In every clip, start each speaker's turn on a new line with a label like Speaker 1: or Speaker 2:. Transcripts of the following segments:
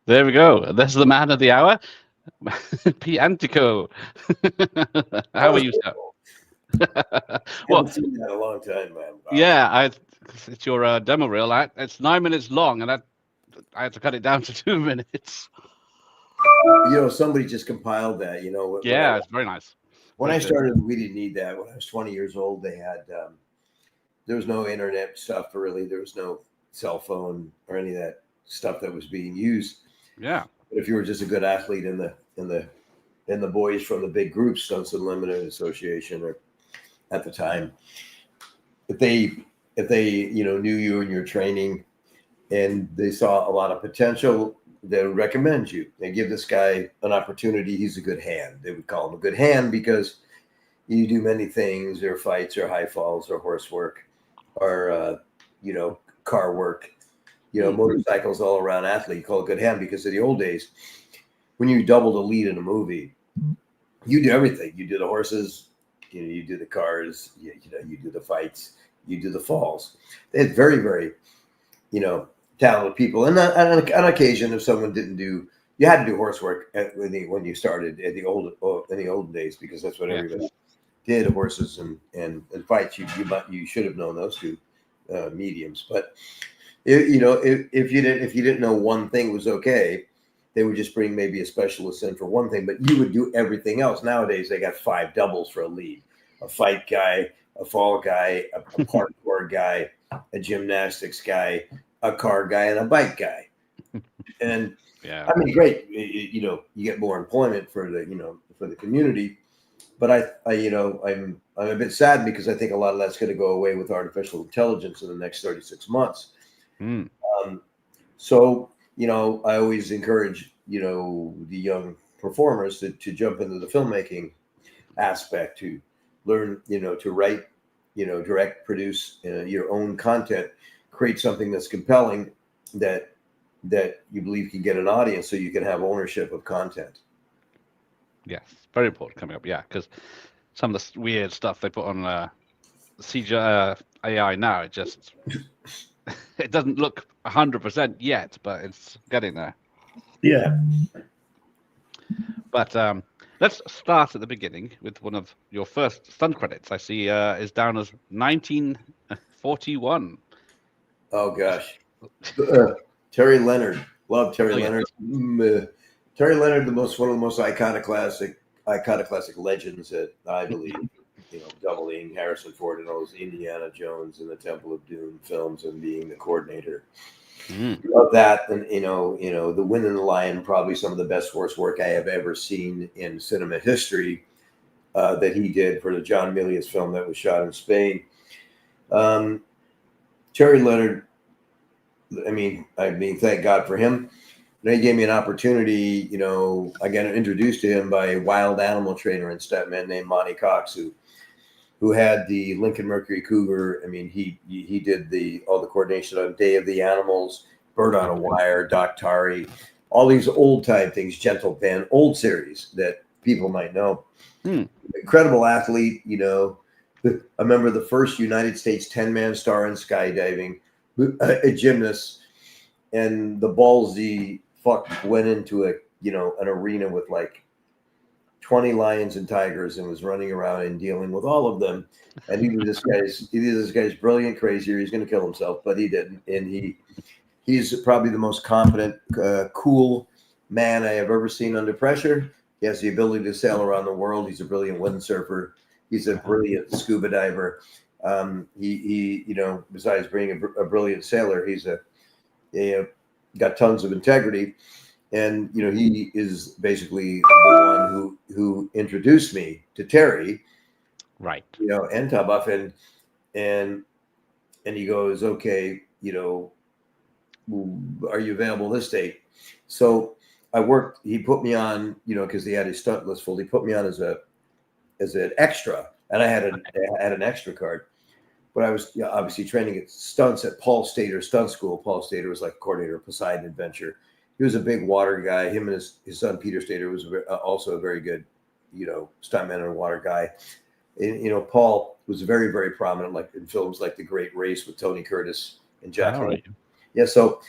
Speaker 1: There we go. This is the man of the hour, P. Antico.
Speaker 2: That
Speaker 1: How are
Speaker 2: was
Speaker 1: you, sir?
Speaker 2: cool.
Speaker 1: Well,
Speaker 2: Haven't seen that in a long time, man. Wow.
Speaker 1: yeah, it's your demo reel. It's 9 minutes long, and I had to cut it down to 2 minutes.
Speaker 2: Somebody just compiled that.
Speaker 1: Yeah, it's very nice.
Speaker 2: When
Speaker 1: Very
Speaker 2: I
Speaker 1: good.
Speaker 2: started, we didn't need that. When I was 20 years old, they had there was no internet stuff really. There was no cell phone or any of that stuff that was being used.
Speaker 1: Yeah.
Speaker 2: But if you were just a good athlete in the boys from the big groups, Stunts Unlimited Association, or at the time, if they knew you and your training, and they saw a lot of potential, they would recommend you. They give this guy an opportunity. He's a good hand. They would call him a good hand because you do many things, or fights, or high falls, or horse work, or car work,
Speaker 1: Hmm.
Speaker 2: motorcycles, all around athlete. You call it a good hand because in the old days, when you doubled a lead in a movie, you do everything. You do the horses, you do the cars, you do the fights, you do the falls. They had very, very, talented people. And on occasion, if someone didn't do, you had to do horse work when you started in the olden days, because that's what
Speaker 1: Yeah.
Speaker 2: everybody did, horses and fights. You should have known those two mediums. But if you didn't know one thing was okay, they would just bring maybe a specialist in for one thing, but you would do everything else. Nowadays, they got 5 doubles for a lead: a fight guy, a fall guy, a parkour guy, a gymnastics guy, a car guy, and a bike guy. And
Speaker 1: Yeah.
Speaker 2: I mean, great. You get more employment for the community. But I'm a bit sad because I think a lot of that's going to go away with artificial intelligence in the next 36 months.
Speaker 1: Hmm.
Speaker 2: Um, so, I always encourage, the young performers to jump into the filmmaking aspect, to learn, to write, direct, produce your own content, create something that's compelling, that you believe can get an audience, so you can have ownership of content.
Speaker 1: Yes. Very important coming up. Yeah, because some of the weird stuff they put on CGI AI now, it doesn't look 100% yet, but it's getting there.
Speaker 2: Yeah.
Speaker 1: But let's start at the beginning with one of your first stunt credits. I see is down as 1941.
Speaker 2: Oh gosh. Uh, Terry Leonard. Love Terry
Speaker 1: Oh yeah,
Speaker 2: Leonard. Terry Leonard, one of the most iconoclastic legends that I believe. Doubling Harrison Ford in all those Indiana Jones and the Temple of Doom films, and being the coordinator
Speaker 1: mm,
Speaker 2: of that. And The Wind and the Lion, probably some of the best horse work I have ever seen in cinema history, that he did for the John Milius film that was shot in Spain. Um, Terry Leonard, thank God for him. He gave me an opportunity. I got introduced to him by a wild animal trainer and stuntman named Monty Cox, who had the Lincoln Mercury Cougar. He did all the coordination on Day of the Animals, Bird on a Wire, Doc Tari, all these old time things, Gentle Ben, old series that people might know.
Speaker 1: mm.
Speaker 2: Incredible athlete. I remember the first United States 10-man star in skydiving, a gymnast, and the ballsy fuck went into an arena with like 20 lions and tigers, and was running around and dealing with all of them. And he was this guy's brilliant, crazy. He's going to kill himself, but he didn't. And he's probably the most confident, cool man I have ever seen under pressure. He has the ability to sail around the world. He's a brilliant windsurfer. He's a brilliant scuba diver. Besides being a brilliant sailor, he's got tons of integrity. And he is basically the one who introduced me to Terry,
Speaker 1: Right.
Speaker 2: and Tubuff, and he goes, okay, are you available this date? So I worked. He put me on, because he had his stunt list full. He put me on as an extra, and I had an extra card. But I was obviously training at stunts at Paul Stater Stunt School. Paul Stater was like coordinator of Poseidon Adventure. He was a big water guy. Him and his son Peter Stater was also a very good, stuntman and water guy. And, Paul was very, very prominent, like in films like The Great Race with Tony Curtis and Jack.
Speaker 1: All right.
Speaker 2: Yeah, so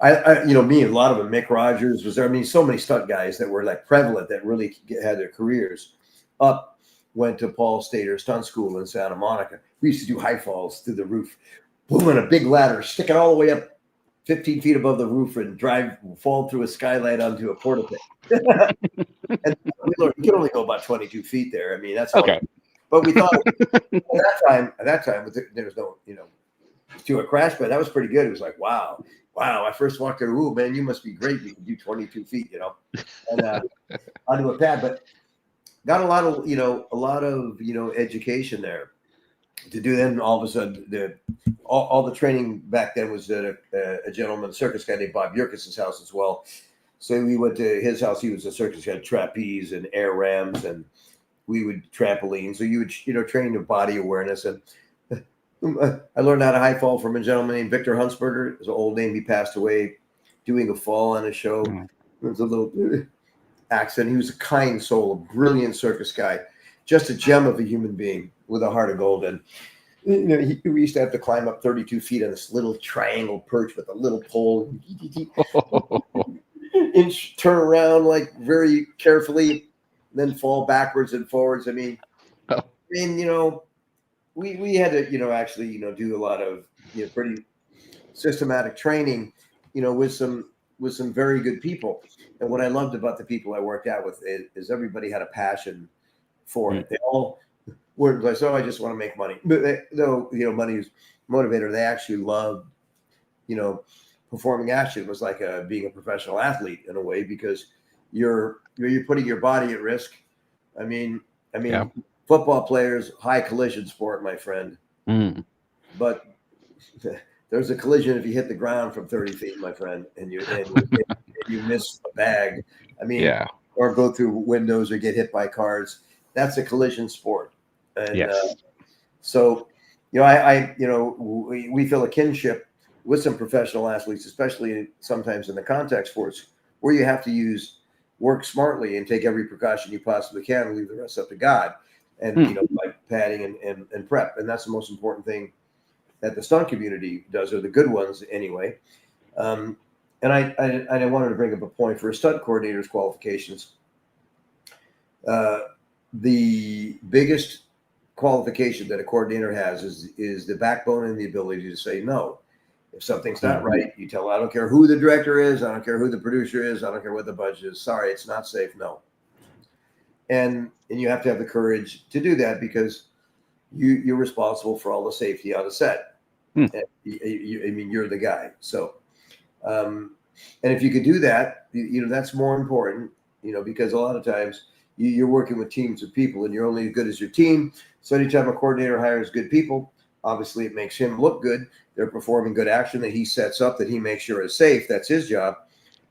Speaker 2: Me, a lot of them, Mick Rogers was there. I mean, so many stunt guys that were like prevalent that really had their careers up, went to Paul Stater Stunt School in Santa Monica. We used to do high falls through the roof, boom, and a big ladder, stick it all the way up 15 feet above the roof and fall through a skylight onto a porta pit. And you can only go about 22 feet there. I mean, that's all.
Speaker 1: Okay.
Speaker 2: But we thought at that time, there was no, to a crash, but that was pretty good. It was like, wow. I first walked there. Ooh, man, you must be great. You can do 22 feet, and onto a pad. But got a lot of education there to do. Then all of a sudden, all the training back then was at a gentleman, circus guy named Bob Yurkis' house as well. So we went to his house. He was a circus guy, trapeze and air rams, and we would trampoline. So you would, train your body awareness. And I learned how to high fall from a gentleman named Victor Huntsberger. It was an old name. He passed away doing a fall on a show. It was a little accident. He was a kind soul, a brilliant circus guy, just a gem of a human being with a heart of gold. And we used to have to climb up 32 feet on this little triangle perch with a little pole, turn around like very carefully, then fall backwards and forwards. I mean, we had to, actually, do a lot of, pretty systematic training, with some very good people. And what I loved about the people I worked out with is everybody had a passion for it. They all weren't like, I just want to make money. But money is motivator. They actually loved, performing action was like being a professional athlete in a way, because you're putting your body at risk. I mean, football players, high collision sport, my friend. But there's a collision if you hit the ground from 30 feet, my friend, and you miss a bag. I mean, or go through windows or get hit by cars. That's a collision sport. And so, we feel a kinship with some professional athletes, especially sometimes in the contact sports, where you have to work smartly and take every precaution you possibly can and leave the rest up to God. And, like padding and prep. And that's the most important thing that the stunt community does, or the good ones anyway. And I wanted to bring up a point for a stunt coordinator's qualifications. The biggest qualification that a coordinator has is the backbone and the ability to say no. If something's not right, you tell, I don't care who the director is, I don't care who the producer is, I don't care what the budget is. Sorry, it's not safe. No. And you have to have the courage to do that, because you're responsible for all the safety on the set. And you're the guy. So, and if you could do that, that's more important, because a lot of times you're working with teams of people and you're only as good as your team. So anytime a coordinator hires good people, obviously it makes him look good. They're performing good action that he sets up, that he makes sure is safe. That's his job.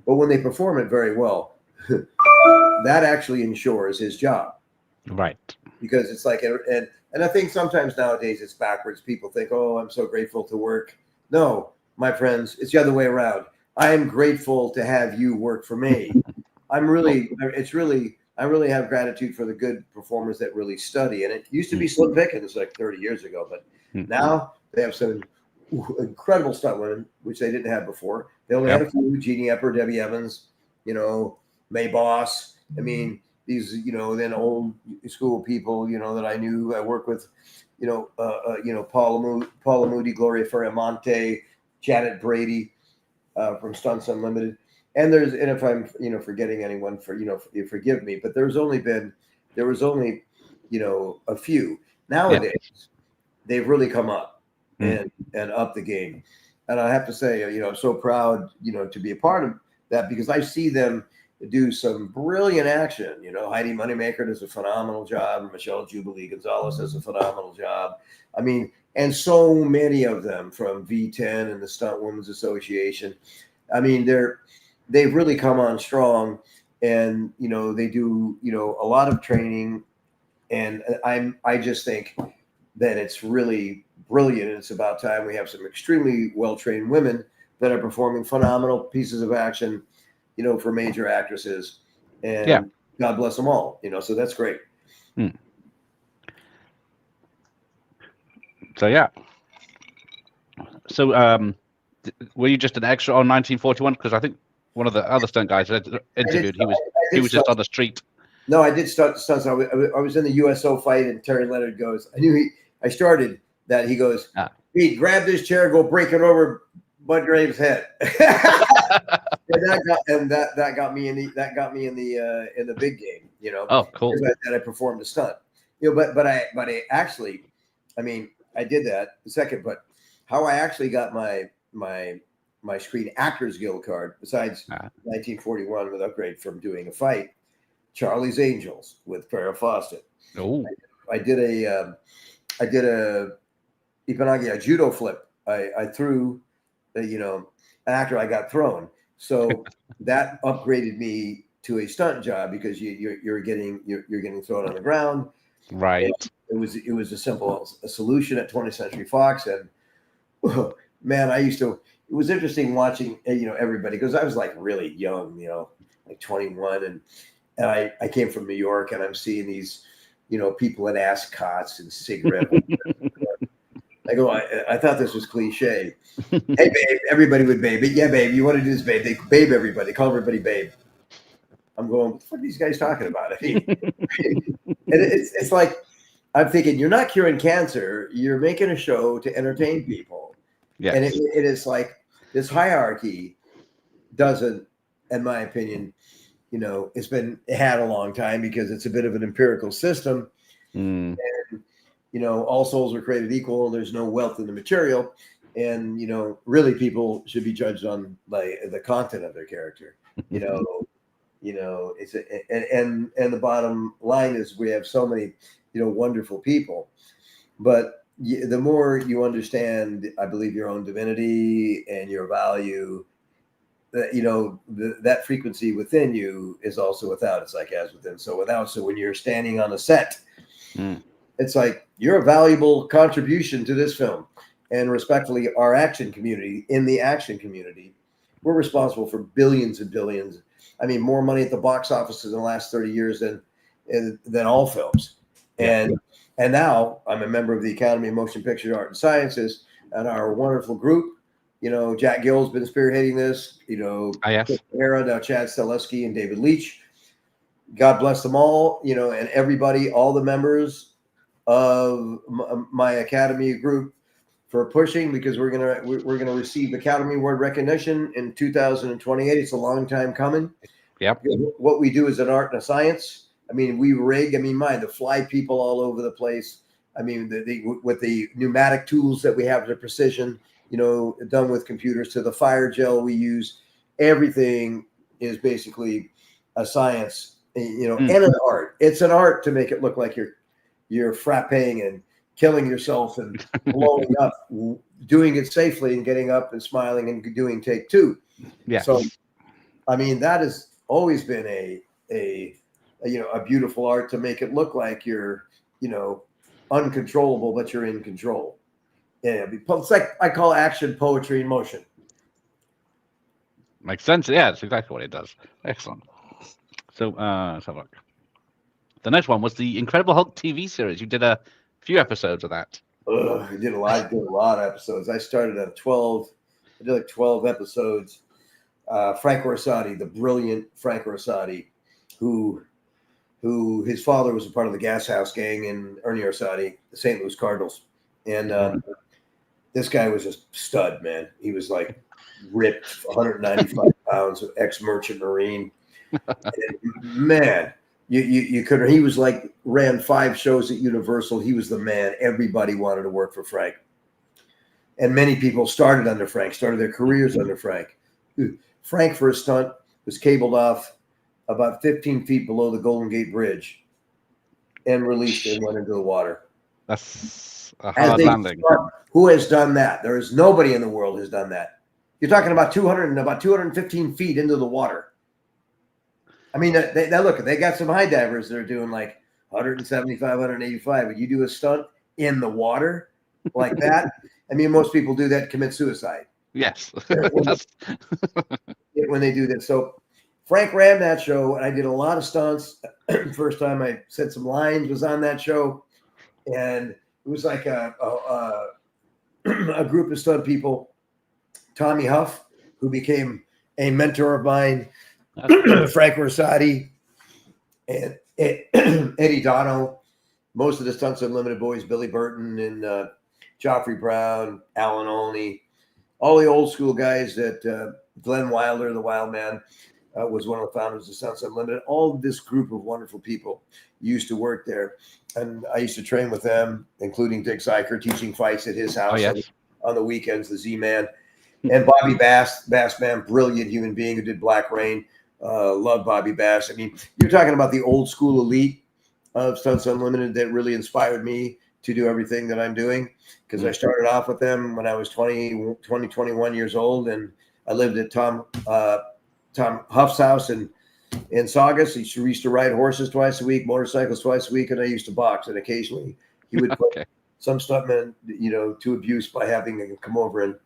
Speaker 2: But when they perform it very well, that actually ensures his job.
Speaker 1: Right.
Speaker 2: Because it's like, and I think sometimes nowadays it's backwards. People think, oh, I'm so grateful to work. No, my friends, it's the other way around. I am grateful to have you work for me. I really have gratitude for the good performers that really study. And it used to be slim pickings like 30 years ago, but now they have some incredible stunt women, which they didn't have before. They only had a few: Jeannie Epper, Debbie Evans, Mae Boss. I mean, these, then old school people, that I knew. I worked with, Paula Moody, Gloria Ferramonte, Janet Brady from Stunts Unlimited. And if I'm, forgetting anyone, forgive me, but there was only, a few. Nowadays, they've really come up and up the game. And I have to say, I'm so proud, to be a part of that, because I see them do some brilliant action. Heidi Moneymaker does a phenomenal job, and Michelle Jubilee Gonzalez does a phenomenal job. I mean, and so many of them from V10 and the Stunt Women's Association. I mean, they've really come on strong, and they do a lot of training, and I just think that it's really brilliant, and it's about time we have some extremely well-trained women that are performing phenomenal pieces of action, for major actresses, and God bless them all, so that's great.
Speaker 1: So Were you just an extra on 1941? Because I think one of the other stunt guys I interviewed, he was just on the street.
Speaker 2: No, I did start the stunts. I was in the USO fight, and Terry Leonard goes, I started that. He goes, Pete, grab this chair, go break it over Bud Graves' head. and that got me in the big game, you know.
Speaker 1: Oh, cool.
Speaker 2: That I performed a stunt, you know. But I actually, I mean, I did that the second. But how I actually got my Screen Actors Guild card, besides 1941 with upgrade from doing a fight, Charlie's Angels with Farrah Fawcett.
Speaker 1: Oh,
Speaker 2: I did a Ipanagi, a judo flip. I threw, you know, an actor. I got thrown. So that upgraded me to a stunt job because you're getting thrown on the ground.
Speaker 1: Right.
Speaker 2: And it was a simple solution at 20th Century Fox, and man, it was interesting watching, you know, everybody, because I was like really young, you know, like 21, and I came from New York, and I'm seeing these, you know, people in ascots and cigarette. I go, I thought this was cliche. Hey, babe, everybody would babe it. Yeah, babe, you want to do this, babe? They babe everybody, call everybody babe. I'm going, what the fuck are these guys talking about? I mean, and it's like, I'm thinking, you're not curing cancer. You're making a show to entertain people.
Speaker 1: Yeah.
Speaker 2: And it is like this hierarchy doesn't, in my opinion, you know, it had a long time because it's a bit of an empirical system. And, you know, all souls are created equal. There's no wealth in the material. And, you know, really people should be judged on by the content of their character. You know, it's and the bottom line is we have so many, you know, wonderful people, but the more you understand, I believe, your own divinity and your value, that, you know, that frequency within you is also without. It's like as within, so without. So when you're standing on a set, it's like you're a valuable contribution to this film. And respectfully, our action community, we're responsible for billions and billions. I mean, more money at the box office in the last 30 years than all films. And now I'm a member of the Academy of Motion Picture Art and Sciences, and our wonderful group, you know, Jack Gill's been spearheading this, you know, now Chad Stileski and David Leach. God bless them all, you know, and everybody, all the members of my Academy group for pushing, because we're gonna receive Academy Award recognition in 2028. It's a long time coming.
Speaker 1: Yep.
Speaker 2: What we do is an art and a science. I mean, we rig. I mean, the fly people all over the place. I mean, with the pneumatic tools that we have, the precision, you know, done with computers, to the fire gel we use. Everything is basically a science, you know, and an art. It's an art to make it look like you're frapping and killing yourself and blowing up, doing it safely and getting up and smiling and doing take two.
Speaker 1: Yeah.
Speaker 2: So, I mean, that has always been a you know, a beautiful art to make it look like you're, you know, uncontrollable, but you're in control. Yeah, it's like I call action poetry in motion.
Speaker 1: Makes sense. Yeah, it's exactly what it does. Excellent. So let's have a look. The next one was the Incredible Hulk TV series. You did a few episodes of that.
Speaker 2: I did a lot of episodes. I started at 12. I did like 12 episodes. Frank Orsatti, the brilliant Frank Orsatti, who his father was a part of the Gas House Gang, and Ernie Orsatti, the St. Louis Cardinals. And this guy was a stud, man. He was like ripped, 195 pounds, ex-merchant Marine. And man, you couldn't. He was like, ran 5 shows at Universal. He was the man. Everybody wanted to work for Frank. And many people started under Frank, started their careers under Frank. Frank, for a stunt, was cabled off about 15 feet below the Golden Gate Bridge and released and went into the water.
Speaker 1: That's a hard landing.
Speaker 2: Who has done that? There is nobody in the world who's done that. You're talking about 215 feet into the water. I mean, they got some high divers that are doing like 175, 185. When you do a stunt in the water like that, I mean, most people do that, commit suicide.
Speaker 1: Yes.
Speaker 2: When they do this. So Frank ran that show, and I did a lot of stunts. First time I said some lines was on that show, and it was like a group of stunt people Tommy Huff, who became a mentor of mine,
Speaker 1: That's
Speaker 2: Frank Rosati, and Eddie Dono, most of the Stunts Unlimited boys, Billy Burton and Joffrey Brown, Alan Olney, all the old school guys that Glenn Wilder, the Wild Man, was one of the founders of Stunts Unlimited. All this group of wonderful people used to work there. And I used to train with them, including Dick Zeiker, teaching fights at his house on the weekends, the Z-Man. And Bobby Bass Man, brilliant human being who did Black Rain. Love Bobby Bass. I mean, you're talking about the old school elite of Stunts Unlimited that really inspired me to do everything that I'm doing, because I started off with them when I was 21 years old, and I lived at Tom Huff's house in Saugus. He used to ride horses twice a week, motorcycles twice a week, and I used to box. And occasionally he would put some stuntmen, to abuse by having him come over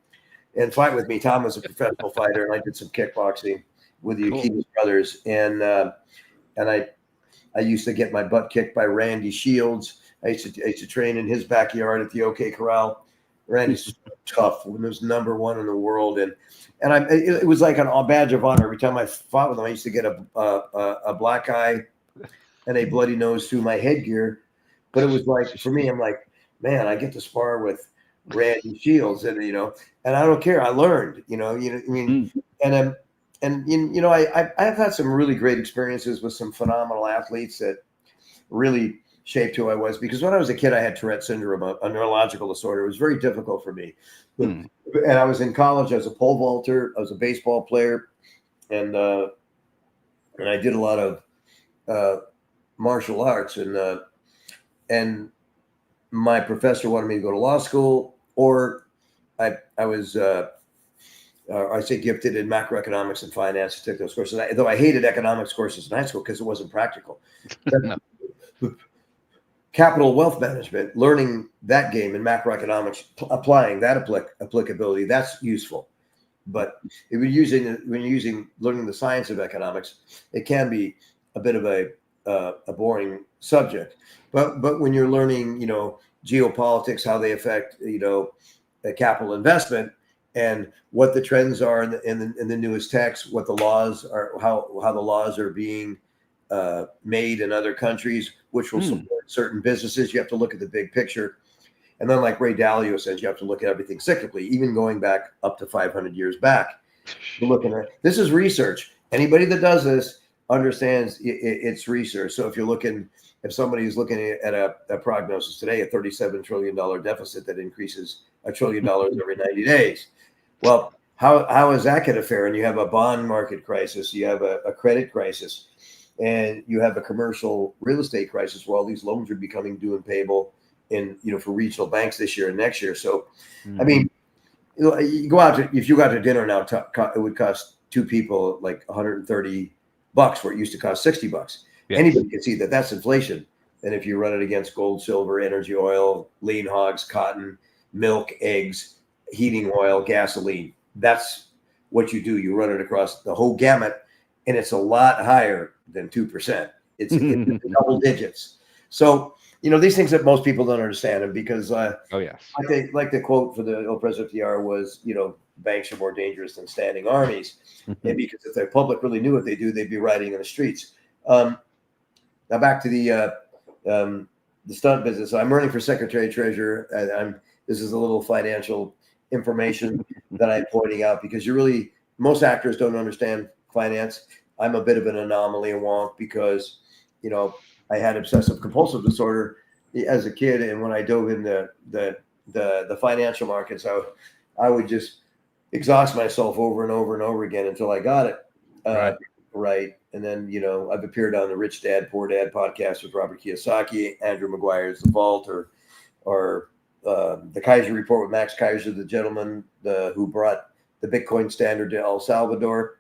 Speaker 2: and fight with me. Tom was a professional fighter, and I did some kickboxing with the Akiva brothers, and I used to get my butt kicked by Randy Shields. I used to train in his backyard at the OK Corral. Randy's tough. He was number one in the world, and it was like a badge of honor. Every time I fought with him, I used to get a black eye and a bloody nose through my headgear. But it was like, for me, I'm like, man, I get to spar with Randy Shields, and I don't care. I learned, and I've had some really great experiences with some phenomenal athletes that really shaped who I was, because when I was a kid, I had Tourette syndrome, a neurological disorder. It was very difficult for me. And I was in college. I was a pole vaulter. I was a baseball player. And I did a lot of martial arts. And my professor wanted me to go to law school, or I was, I say gifted in macroeconomics and finance. I took those courses, though I hated economics courses in high school because it wasn't practical. Capital wealth management, learning that game in macroeconomics, applying that applicability, that's useful. But if you're learning the science of economics, it can be a bit of a boring subject. But when you're learning, geopolitics, how they affect, a capital investment, and what the trends are in the newest techs, what the laws are, how the laws are being made in other countries, which will support certain businesses. You have to look at the big picture. And then, like Ray Dalio says, you have to look at everything cyclically, even going back up to 500 years back. You're looking at this is research. Anybody that does this understands it's research. So if somebody is looking at a prognosis today, a $37 trillion deficit that increases $1 trillion every 90 days. Well, how is that going to fare? And you have a bond market crisis, you have a credit crisis, and you have a commercial real estate crisis where all these loans are becoming due and payable for regional banks this year and next year. So, I mean, you go out if you go out to dinner now, it would cost two people like $130, where it used to cost $60. Yes. Anybody can see that that's inflation. And if you run it against gold, silver, energy, oil, lean hogs, cotton, milk, eggs, heating oil, gasoline, that's what you do. You run it across the whole gamut, and it's a lot higher than 2%. It's double digits. So, these things that most people don't understand, and because like the quote for the El Presidente FDR was, banks are more dangerous than standing armies. And because if the public really knew what they do, they'd be riding in the streets. Now back to the stunt business. I'm running for Secretary Treasurer. This is a little financial information that I'm pointing out, because most actors don't understand finance. I'm a bit of an anomaly and wonk because, I had obsessive compulsive disorder as a kid. And when I dove into the financial markets, I would just exhaust myself over and over and over again until I got it. Right. And then, I've appeared on the Rich Dad, Poor Dad podcast with Robert Kiyosaki, Andrew Maguire's The Vault, or the Kaiser Report with Max Kaiser, the gentleman who brought the Bitcoin standard to El Salvador,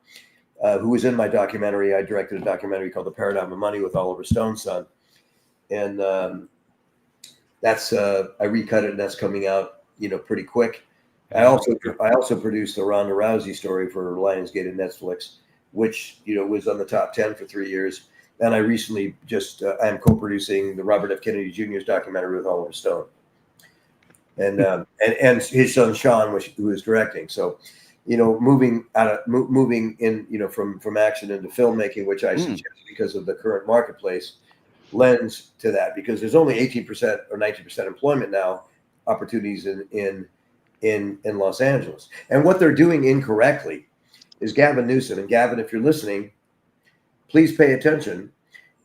Speaker 2: who was in my documentary. I directed a documentary called The Paradigm of Money with Oliver Stone's son. And that's I recut it, and that's coming out, pretty quick. I also produced the Ronda Rousey story for Lionsgate and Netflix, which, was on the top 10 for 3 years. And I recently I'm co-producing the Robert F. Kennedy Jr.'s documentary with Oliver Stone. And his son, Sean, who is directing. So moving moving in, from action into filmmaking, which I suggest because of the current marketplace lends to that, because there's only 18% or 19% employment now opportunities in Los Angeles. And what they're doing incorrectly is Gavin Newsom. And Gavin, if you're listening, please pay attention,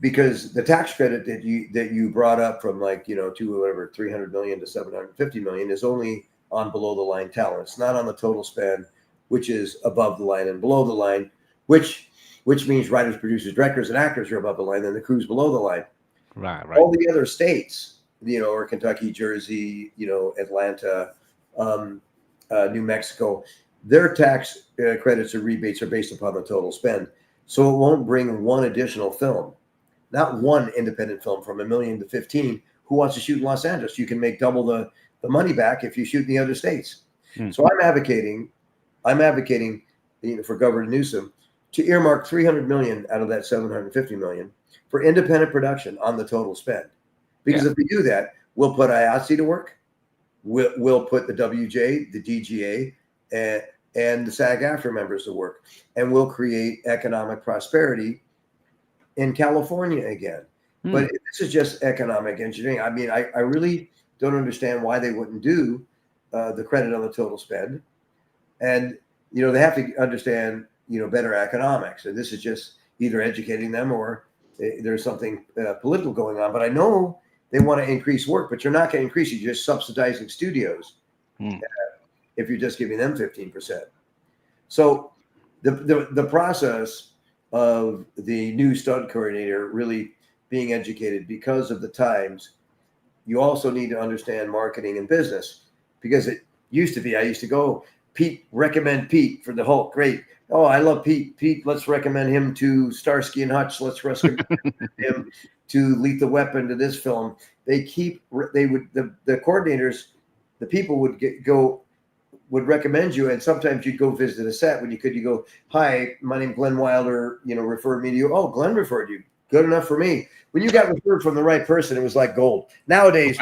Speaker 2: because the tax credit that you brought up from to whatever 300 million to 750 million is only on below the line talent. It's not on the total spend, which is above the line and below the line, which means writers, producers, directors, and actors are above the line, and the crew's below the line.
Speaker 1: Right.
Speaker 2: All the other states, or Kentucky, Jersey, Atlanta, New Mexico, their tax credits or rebates are based upon the total spend. So it won't bring one additional film, not one independent film from 1 million to 15. Who wants to shoot in Los Angeles? You can make double the money back if you shoot in the other states. So I'm advocating, for Governor Newsom to earmark 300 million out of that 750 million for independent production on the total spend. Because if we do that, we'll put IATSE to work. We'll put the WJ, the DGA, and the SAG-AFTRA members to work, and we'll create economic prosperity in California again. But this is just economic engineering. I mean, I really don't understand why they wouldn't do the credit on the total spend. And, they have to understand, better economics. And this is just either educating them or there's something political going on. But I know they want to increase work, but you're not going to increase it. You're just subsidizing studios if you're just giving them 15%. So the process of the new stunt coordinator really being educated because of the times, you also need to understand marketing and business, because it used to be, I used to go, Pete, recommend Pete for the Hulk. Great. Oh, I love Pete. Pete, let's recommend him to Starsky and Hutch. Let's recommend him to Lethal Weapon, to this film. The coordinators, the people would recommend you, and sometimes you'd go visit a set when you go, hi, my name's Glenn Wilder, referred me to you. Oh, Glenn referred you. Good enough for me. When you got referred from the right person, it was like gold. Nowadays,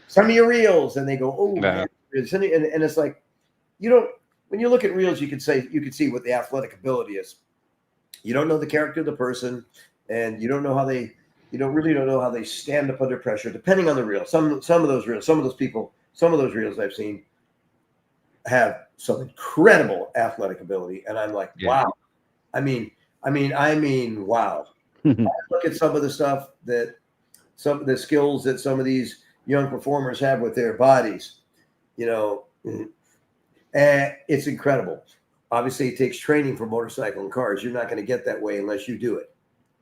Speaker 2: send me your reels, and they go, oh, man. And it's like, when you look at reels, you can see what the athletic ability is. You don't know the character of the person, and you don't know how they stand up under pressure, depending on the reel. Some of those reels, some of those reels I've seen have some incredible athletic ability, and I'm like, wow. I mean, wow. I look at some of the stuff some of the skills that some of these young performers have with their bodies, and it's incredible. Obviously, it takes training for motorcycle and cars. You're not going to get that way unless you do it.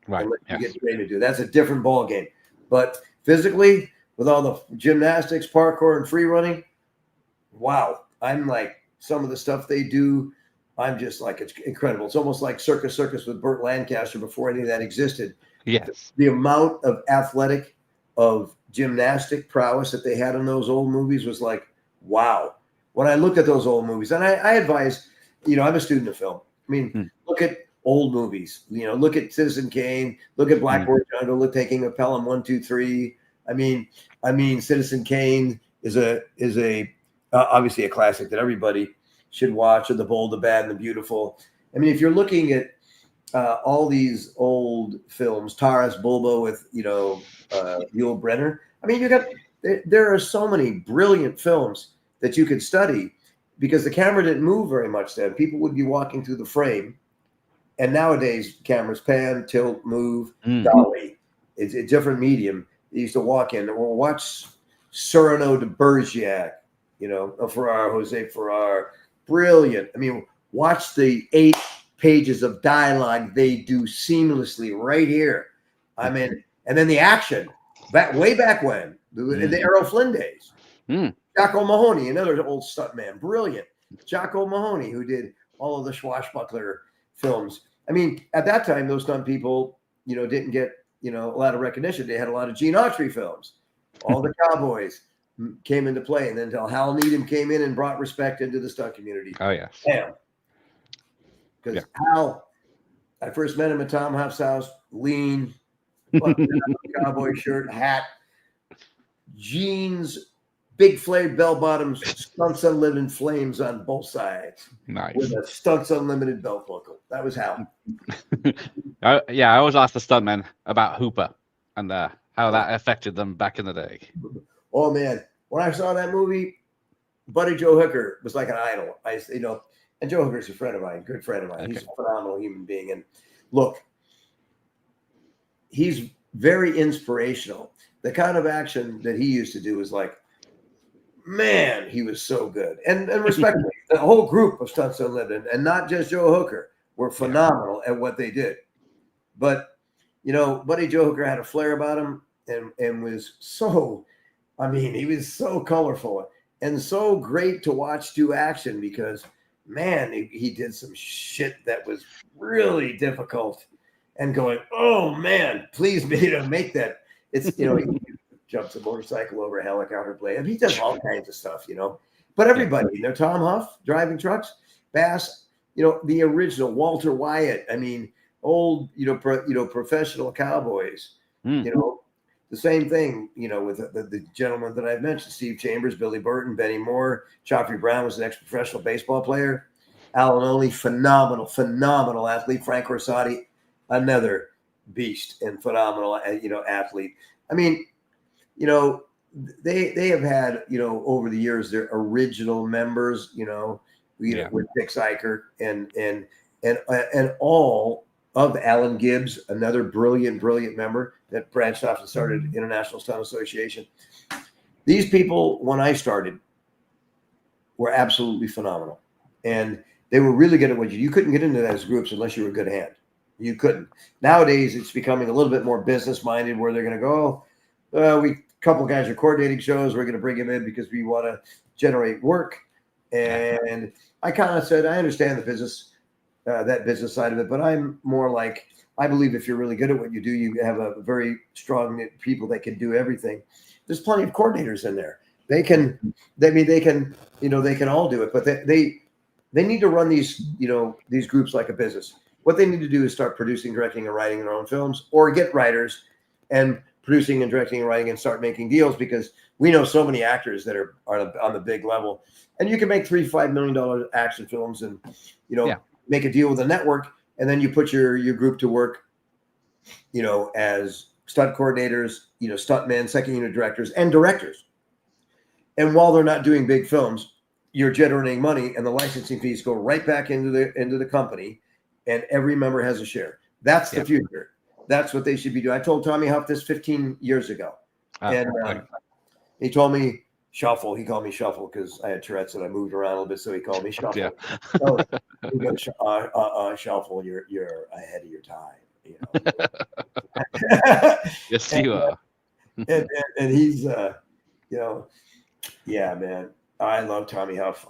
Speaker 1: Right.
Speaker 2: Unless you get trained to do it. That's a different ball game. But physically, with all the gymnastics, parkour, and free running, wow. I'm like, some of the stuff they do, I'm just like, it's incredible. It's almost like Circus with Burt Lancaster before any of that existed.
Speaker 1: Yes.
Speaker 2: The amount of gymnastic prowess that they had in those old movies was like, wow. When I look at those old movies, and I advise, I'm a student of film. I mean, look at old movies. Look at Citizen Kane. Look at Blackboard Jungle. Look, Taking of Pelham 1, 2, 3. I mean, Citizen Kane is obviously a classic that everybody should watch. Or The Bold, the Bad, and the Beautiful. I mean, if you're looking at all these old films, Taras Bulba with Yul Brynner. I mean, there are so many brilliant films that you could study, because the camera didn't move very much then. People would be walking through the frame, and nowadays cameras pan, tilt, move, dolly. It's a different medium. They used to walk in or watch Cyrano de Bergerac, Jose Ferrer, brilliant. I mean, watch the 8 pages of dialogue they do seamlessly right here. I mean, and then the action way back when, in the Errol Flynn days. Jocko Mahoney, another old stuntman, brilliant. Jocko Mahoney, who did all of the swashbuckler films. I mean, at that time, those stunt people, didn't get, a lot of recognition. They had a lot of Gene Autry films. All the cowboys came into play, and then until Hal Needham came in and brought respect into the stunt community.
Speaker 1: Oh, yes.
Speaker 2: Damn. Because Hal, I first met him at Tom Huff's house, lean, cowboy shirt, hat, jeans, big flared bell bottoms, Stunts Unlimited flames on both sides.
Speaker 1: Nice.
Speaker 2: With a Stunts Unlimited belt buckle. That was Hal.
Speaker 1: I always ask the stuntmen about Hooper and how that affected them back in the day.
Speaker 2: Oh man, when I saw that movie, Buddy Joe Hooker was like an idol. And Joe Hooker's a friend of mine, good friend of mine.
Speaker 1: Okay.
Speaker 2: He's a phenomenal human being. And look, he's very inspirational. The kind of action that he used to do was like, man, he was so good. And respectfully, the whole group of Stunts Unlimited, and not just Joe Hooker, were phenomenal at what they did. But, Buddy Joe Hooker had a flair about him and was so, he was so colorful and so great to watch do action because, man, he did some shit that was really difficult and going, oh, man, please make that. It's, he jumps a motorcycle over a helicopter blade. And he does all kinds of stuff, But everybody, Tom Huff driving trucks, Bass, the original Walter Wyatt. Old, professional cowboys. The same thing, with the gentleman that I've mentioned, Steve Chambers, Billy Burton, Benny Moore, Joffrey Brown was an ex-professional baseball player. Alan Olney, phenomenal athlete. Frank Corsati, another beast and phenomenal, athlete. They have had, over the years, their original members, with Dick Syker and all of Alan Gibbs, another brilliant member that branched off and started International Stunt Association. These people, when I started, were absolutely phenomenal. And they were really good at what you couldn't get into those groups unless you were a good hand. You couldn't. Nowadays, it's becoming a little bit more business-minded where they're going to go, a couple of guys are coordinating shows. We're going to bring them in because we want to generate work. And I kind of said, I understand the business, that business side of it, but I'm more like, I believe if you're really good at what you do, you have a very strong people that can do everything. There's plenty of coordinators in there. They can all do it, but they need to run these groups like a business. What they need to do is start producing, directing, and writing their own films, or get writers and producing and directing and writing and start making deals, because we know so many actors that are on the big level, and you can make $3-5 million action films and, make a deal with a network. And then you put your group to work, as stunt coordinators, stuntmen, second unit directors, and directors. And while they're not doing big films, you're generating money, and the licensing fees go right back into the company, and every member has a share. That's the future. That's what they should be doing. I told Tommy Huff this 15 years ago, and he told me Shuffle. He called me Shuffle because I had Tourette's and I moved around a little bit, so he called me Shuffle.
Speaker 1: Yeah.
Speaker 2: So he goes, Shuffle, you're ahead of your time.
Speaker 1: Yes, you are.
Speaker 2: and he's, man. I love Tommy Huff.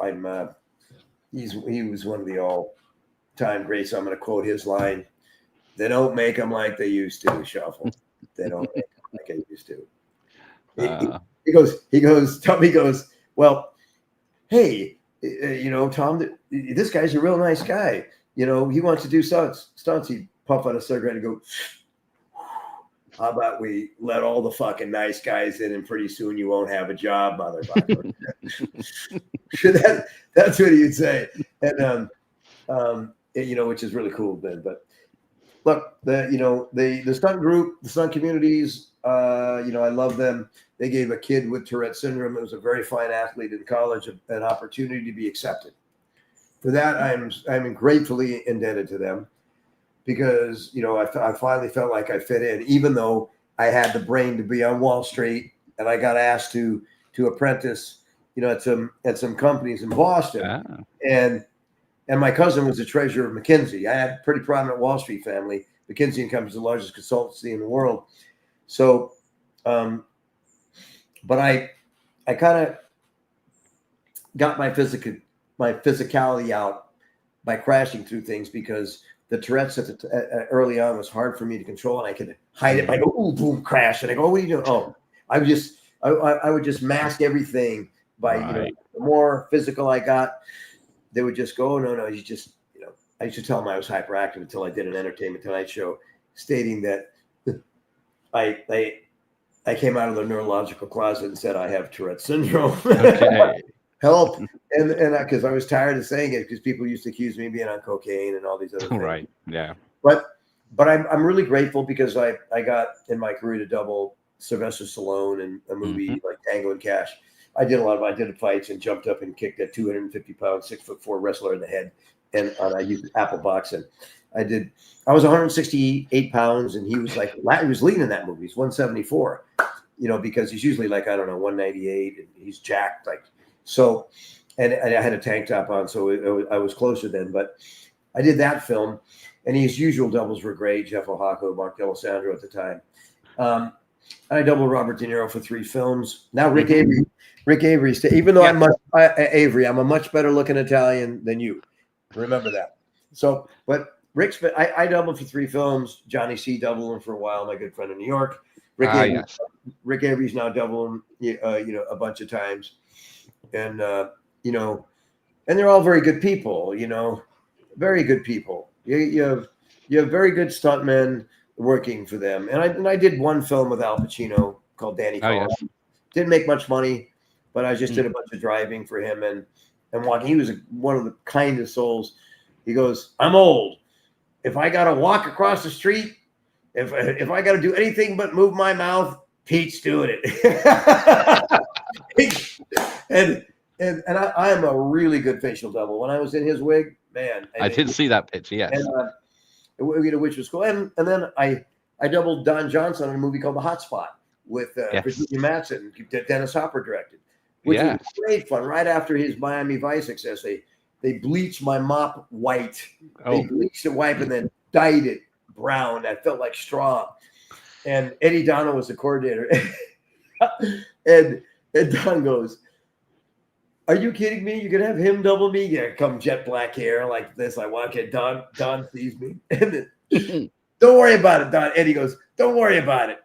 Speaker 2: He was one of the all-time greats. I'm going to quote his line: "They don't make them like they used to, Shuffle. They don't make them like they used to." Tommy goes, well, hey, Tom, this guy's a real nice guy. He wants to do stunts. He'd puff on a cigarette and go, how about we let all the fucking nice guys in, and pretty soon you won't have a job, motherfucker. That's what he'd say. And, which is really cool, Ben. But look, the stunt group, the stunt communities, I love them. They gave a kid with Tourette syndrome, who was a very fine athlete in college, an opportunity to be accepted. For that, I'm gratefully indebted to them, because I finally felt like I fit in, even though I had the brain to be on Wall Street, and I got asked to apprentice, at some companies in Boston, and my cousin was the treasurer of McKinsey. I had a pretty prominent Wall Street family. McKinsey & Company is the largest consultancy in the world. So, but I kind of got my physicality out by crashing through things, because the Tourette's early on was hard for me to control, and I could hide it by go, ooh, boom, crash, and I go, what are you doing? Oh, I would just mask everything by the more physical I got, they would just go, no, you just, I used to tell them I was hyperactive until I did an Entertainment Tonight show stating that I I came out of the neurological closet and said I have Tourette syndrome.
Speaker 1: Okay.
Speaker 2: Help! And because I was tired of saying it, because people used to accuse me of being on cocaine and all these other things.
Speaker 1: Right. Yeah.
Speaker 2: But I'm really grateful because I got in my career to double Sylvester Stallone in a movie like Tango and Cash. I did fights and jumped up and kicked a 250-pound, 6'4" wrestler in the head, and I used apple boxing. I was 168 pounds, and he was lean in that movie. He's 174, because he's usually like, I don't know, 198, and he's jacked like so. And I had a tank top on, so I was closer then. But I did that film, and his usual doubles were great. Jeff Oaxaca, Mark D'Alessandro at the time. I doubled Robert De Niro for 3 films. Now Rick Avery. Even though I'm a much better looking Italian than you. Remember that. So, but I doubled for 3 films. Johnny C doubled him for a while. My good friend in New York. Rick Avery's now doubling, a bunch of times, and and they're all very good people. Very good people. You have very good stuntmen working for them. And I did one film with Al Pacino called Danny Call.
Speaker 1: Yes.
Speaker 2: Didn't make much money, but I just did a bunch of driving for him and walking. He was one of the kindest souls. He goes, I'm old. If I got to walk across the street, if I got to do anything but move my mouth, Pete's doing it. and I am a really good facial double. When I was in his wig, man.
Speaker 1: I did see that picture, yes.
Speaker 2: And, which was cool. And then I doubled Don Johnson in a movie called The Hot Spot with Virginia Madsen, that Dennis Hopper directed, which was great fun. Right after his Miami Vice success, they bleached my mop white. They bleached it white and then dyed it brown. I felt like straw. And Eddie Dono was the coordinator. and Don goes, are you kidding me? You could have him double me? Yeah, come jet black hair like this. I walk in. Don sees me. And then, don't worry about it, Don. Eddie goes, don't worry about it.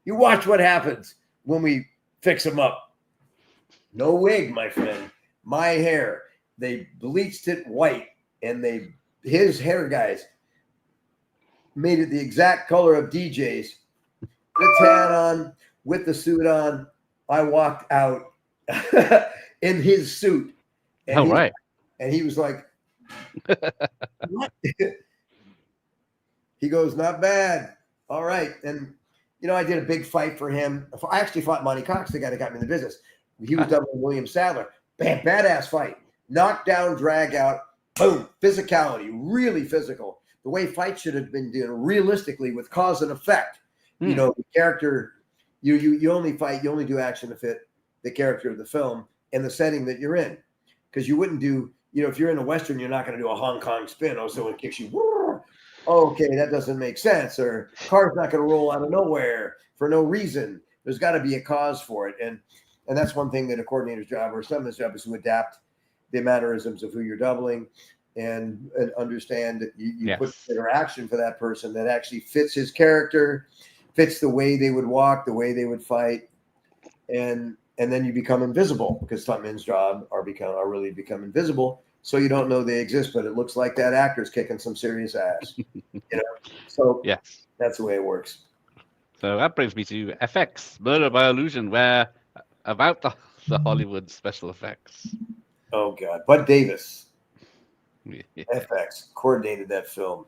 Speaker 2: You watch what happens when we fix him up. No wig, my friend. My hair. They bleached it white, and his hair guys made it the exact color of DJ's. The tan on, with the suit on. I walked out in his suit. And and he was like, what? He goes, not bad. All right. And, I did a big fight for him. I actually fought Monty Cox, the guy that got me in the business. He was doubling William Sadler. Badass fight. Knock down, drag out, boom. Physicality, really physical. The way fights should have been done realistically with cause and effect. The character, you only fight, you only do action to fit the character of the film and the setting that you're in. Because you wouldn't do, if you're in a Western, you're not going to do a Hong Kong spin. Oh, someone kicks you. Okay, that doesn't make sense. Or car's not going to roll out of nowhere for no reason. There's got to be a cause for it. And that's one thing that a coordinator's job or someone's job is to adapt the mannerisms of who you're doubling and understand that you put interaction for that person that actually fits his character, fits the way they would walk, the way they would fight. And then you become invisible because stuntmen's job are really become invisible. So you don't know they exist, but it looks like that actor's kicking some serious ass. So that's the way it works.
Speaker 1: So that brings me to FX, Murder by Illusion, where about the Hollywood special effects.
Speaker 2: Oh God, Bud Davis, FX coordinated that film.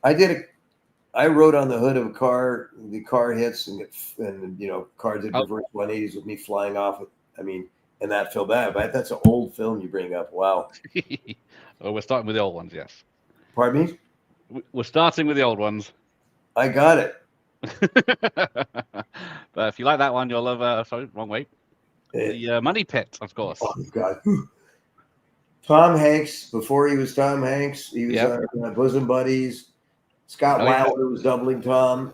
Speaker 2: I rode on the hood of a car. The car hits and cars did reverse 180s with me flying off. In that film, that's an old film you bring up. Wow.
Speaker 1: Well, we're starting with the old ones, yes.
Speaker 2: Pardon me?
Speaker 1: We're starting with the old ones.
Speaker 2: I got it.
Speaker 1: But if you like that one, you'll love. Sorry, wrong way. The Money Pit, of course.
Speaker 2: Oh God. Tom Hanks. Before he was Tom Hanks, he was bosom buddies. Scott Wilder was doubling Tom.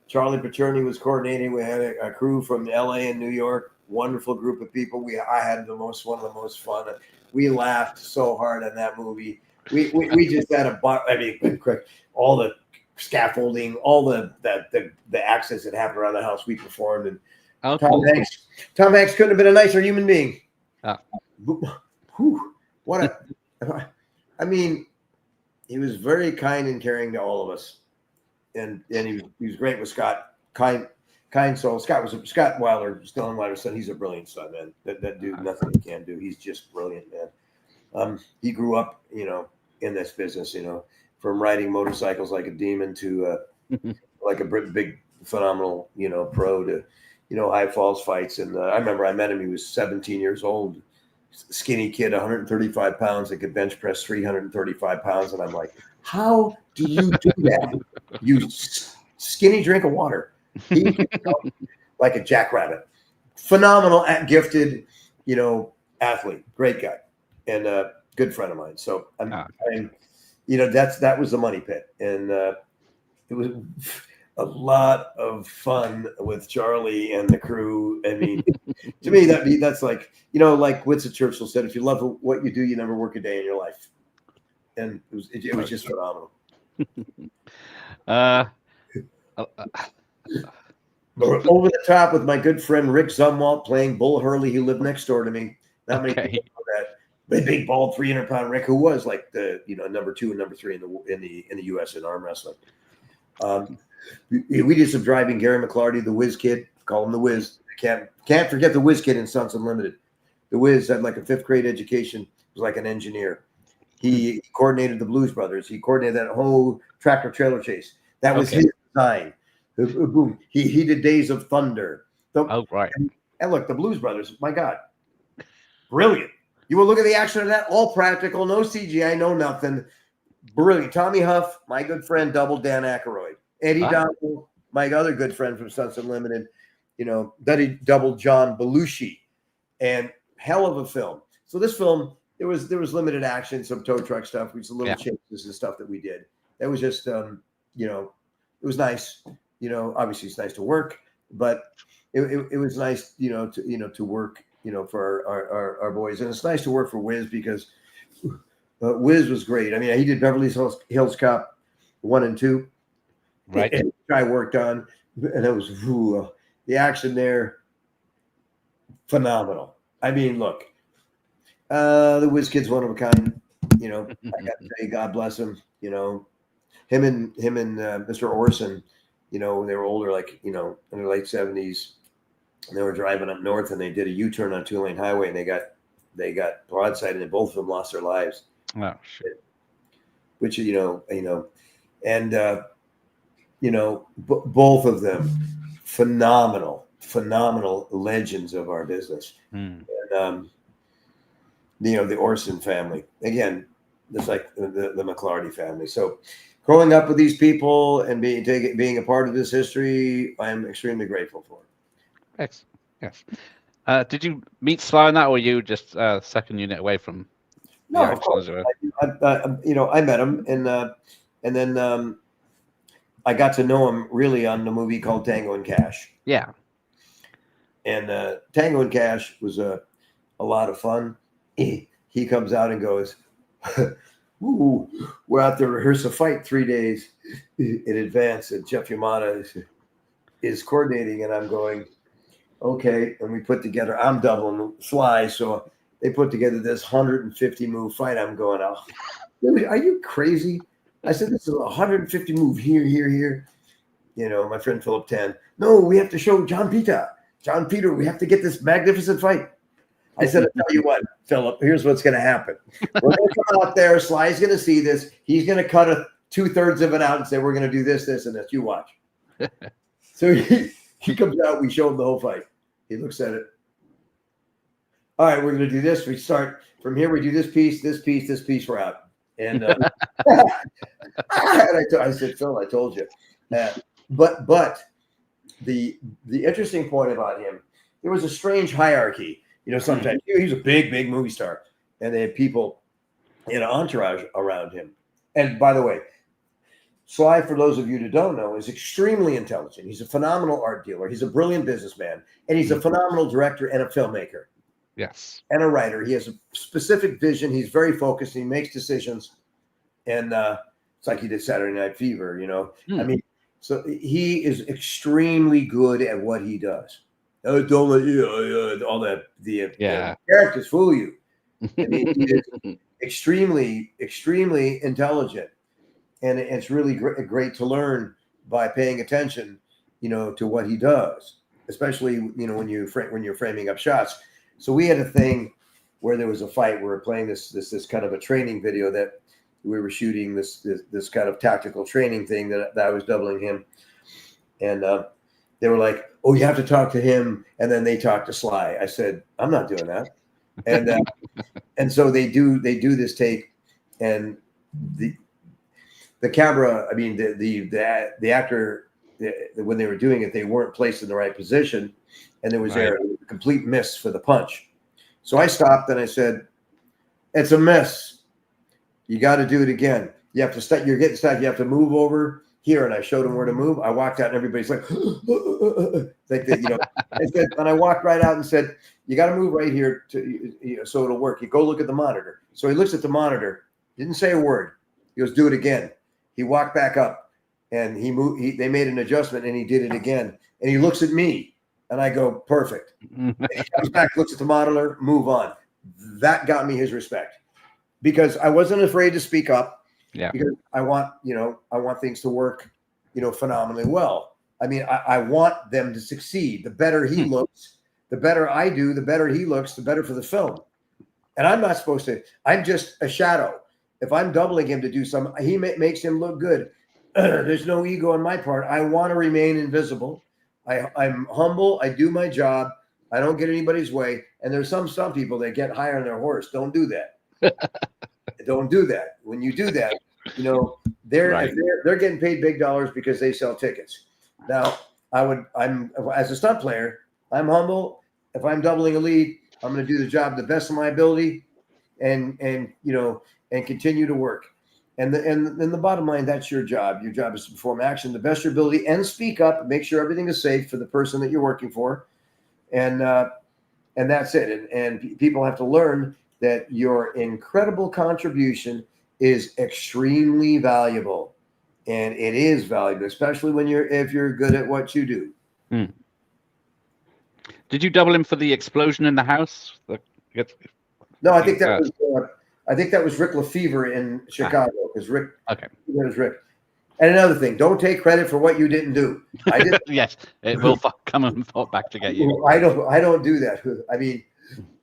Speaker 2: Charlie Pacherny was coordinating. We had a crew from LA and New York. Wonderful group of people. I had one of the most fun. We laughed so hard on that movie. We just had all the scaffolding, all the accidents that happened around the house we performed. And Tom Hanks couldn't have been a nicer human being. He was very kind and caring to all of us. And he was great with Scott. Kind. kind soul. Scott Wilder, Stellan Wilder's son. He's a brilliant son, man. That dude, nothing he can do. He's just brilliant, man. He grew up, in this business, from riding motorcycles like a demon to like a big, phenomenal, pro to, high falls fights. And I remember I met him. He was 17 years old, skinny kid, 135 pounds that could bench press 335 pounds. And I'm like, how do you do that? You skinny drink of water. He, like a jackrabbit. Phenomenal, gifted, athlete. Great guy. And a good friend of mine. So that was the money pit. And it was a lot of fun with Charlie and the crew. I mean, to me, that's like, like Winston Churchill said, if you love what you do, you never work a day in your life. And it was just phenomenal. Over the top with my good friend Rick Zumwalt playing Bull Hurley. He lived next door to me. Not many people know that. Big bald 300-pound Rick, who was like the number 2 and number 3 in the U.S. in arm wrestling. We did some driving. Gary McClarty, the Whiz Kid, call him the Whiz. Can't forget the Whiz Kid in Stunts Unlimited. The Whiz had like a 5th grade education. Was like an engineer. He coordinated the Blues Brothers. He coordinated that whole tractor trailer chase. That was his design. Boom. He did Days of Thunder.
Speaker 1: Right.
Speaker 2: And look, the Blues Brothers. My God, brilliant. You will look at the action of that, all practical, no CGI, no nothing. Brilliant. Tommy Huff, my good friend, double Dan Aykroyd. Eddie Donald, my other good friend from Stunts Unlimited, double John Belushi. And hell of a film. So this film, there was limited action, some tow truck stuff, some little changes and stuff that we did. That was just, it was nice. Obviously it's nice to work, but it was nice, to work, for our boys. And it's nice to work for Wiz because Wiz was great. I mean, he did Beverly Hills Cop 1 and 2.
Speaker 1: Right.
Speaker 2: And I worked on, and it was the action there, phenomenal. I mean, look, the Wiz Kid's one of a kind. I got to say, God bless him. Him and Mr. Orson. They were older, like in their late 70s. And they were driving up north, and they did a U-turn on 2-lane highway, and they got broadsided, and both of them lost their lives.
Speaker 1: Oh shit!
Speaker 2: Which and both of them phenomenal legends of our business. And the Orson family again, just like the McClarty family. So growing up with these people and being a part of this history, I'm extremely grateful for.
Speaker 1: Yes. Did you meet Sly on that, or were you just second unit away from?
Speaker 2: No, of course. I met him, and then I got to know him really on the movie called Tango and Cash.
Speaker 1: Yeah.
Speaker 2: And Tango and Cash was a lot of fun. He comes out and goes, "Ooh, we're out there to rehearse a fight 3 days in advance, and Jeff Yamada is coordinating." And I'm going, okay. And we put together, I'm doubling Sly, so they put together this 150 move fight. I'm going, oh, really? Are you crazy? I said, this is a 150 move here. My friend Philip Tan. No, we have to show John Peter, we have to get this magnificent fight. I said, I'll tell you what, Philip, here's what's going to happen. We're going to come out there. Sly's going to see this. He's going to cut 2/3 of it out and say, we're going to do this, and this. You watch. So he comes out. We show him the whole fight. He looks at it. All right, we're going to do this. We start from here. We do this piece, we're out. And, and I said, Phil, I told you. But the interesting point about him, there was a strange hierarchy. Sometimes he was a big movie star, and they had people in an entourage around him. And by the way, Sly, for those of you who don't know, is extremely intelligent. He's a phenomenal art dealer. He's a brilliant businessman, and he's a phenomenal director and a filmmaker.
Speaker 1: Yes. And
Speaker 2: a writer. He has a specific vision. He's very focused. He makes decisions. And it's like he did Saturday Night Fever, I mean, so he is extremely good at what he does. Don't let all that the characters fool you. I mean, he is extremely intelligent, and it's really great to learn by paying attention to what he does, especially, when you're framing up shots. So we had a thing where there was a fight. We were playing this kind of a training video that we were shooting, this kind of tactical training thing that I was doubling him. And they were like, "Oh, you have to talk to him." And then they talked to Sly. I said, "I'm not doing that." And and so they do this take, and the camera, I mean, the actor, when they were doing it, they weren't placed in the right position, and there was a complete miss for the punch. So I stopped and I said, "It's a miss. You got to do it again. You have to start. You're getting stuck. You have to move over here." And I showed him where to move. I walked out, and everybody's like, like that, and I walked right out and said, "You got to move right here so it'll work. You go look at the monitor." So he looks at the monitor, didn't say a word. He goes, "Do it again." He walked back up, and he moved. They made an adjustment, and he did it again. And he looks at me, and I go, "Perfect." And he comes back, looks at the monitor, move on. That got me his respect, because I wasn't afraid to speak up.
Speaker 1: Yeah.
Speaker 2: Because I want things to work, phenomenally well. I mean, I want them to succeed. The better he looks, the better I do, the better he looks, the better for the film. And I'm not supposed to. I'm just a shadow. If I'm doubling him to do something, he makes him look good. There's no ego on my part. I want to remain invisible. I'm humble. I do my job. I don't get anybody's way. And there's some people that get high on their horse. Don't do that. Don't do that. When you do that, they're getting paid big dollars because they sell tickets. Now, I'm as a stunt player, I'm humble. If I'm doubling a lead, I'm going to do the job to the best of my ability, and continue to work. And the bottom line, that's your job. Your job is to perform action to the best of your ability and speak up and make sure everything is safe for the person that you're working for. And that's it. And people have to learn that your incredible contribution is extremely valuable, and it is valuable, especially if you're good at what you do.
Speaker 1: Did you double him for the explosion in the house?
Speaker 2: No, I think that was Rick Lefevre in Chicago, because Rick.
Speaker 1: Okay.
Speaker 2: Was Rick. And another thing, don't take credit for what you didn't do. I did.
Speaker 1: Yes, it will come and fall back to get you.
Speaker 2: I don't do that. I mean,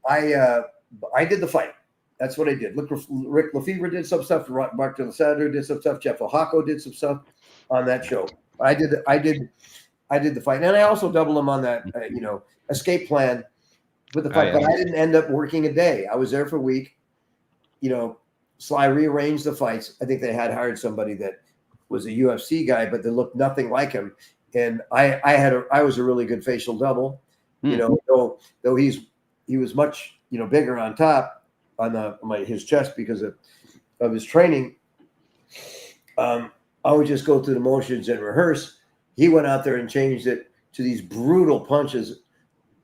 Speaker 2: I did the fight. That's what I did. Look, Rick Lefevre did some stuff. Mark DeLasander did some stuff. Jeff Ohako did some stuff on that show. I did the fight, and I also doubled him on that escape plan with the fight. But I didn't end up working a day. I was there for a week. Sly rearranged the fights. I think they had hired somebody that was a UFC guy, but they looked nothing like him. And I was a really good facial double. Though he was much bigger on top on his chest because of his training. I would just go through the motions and rehearse. He went out there and changed it to these brutal punches,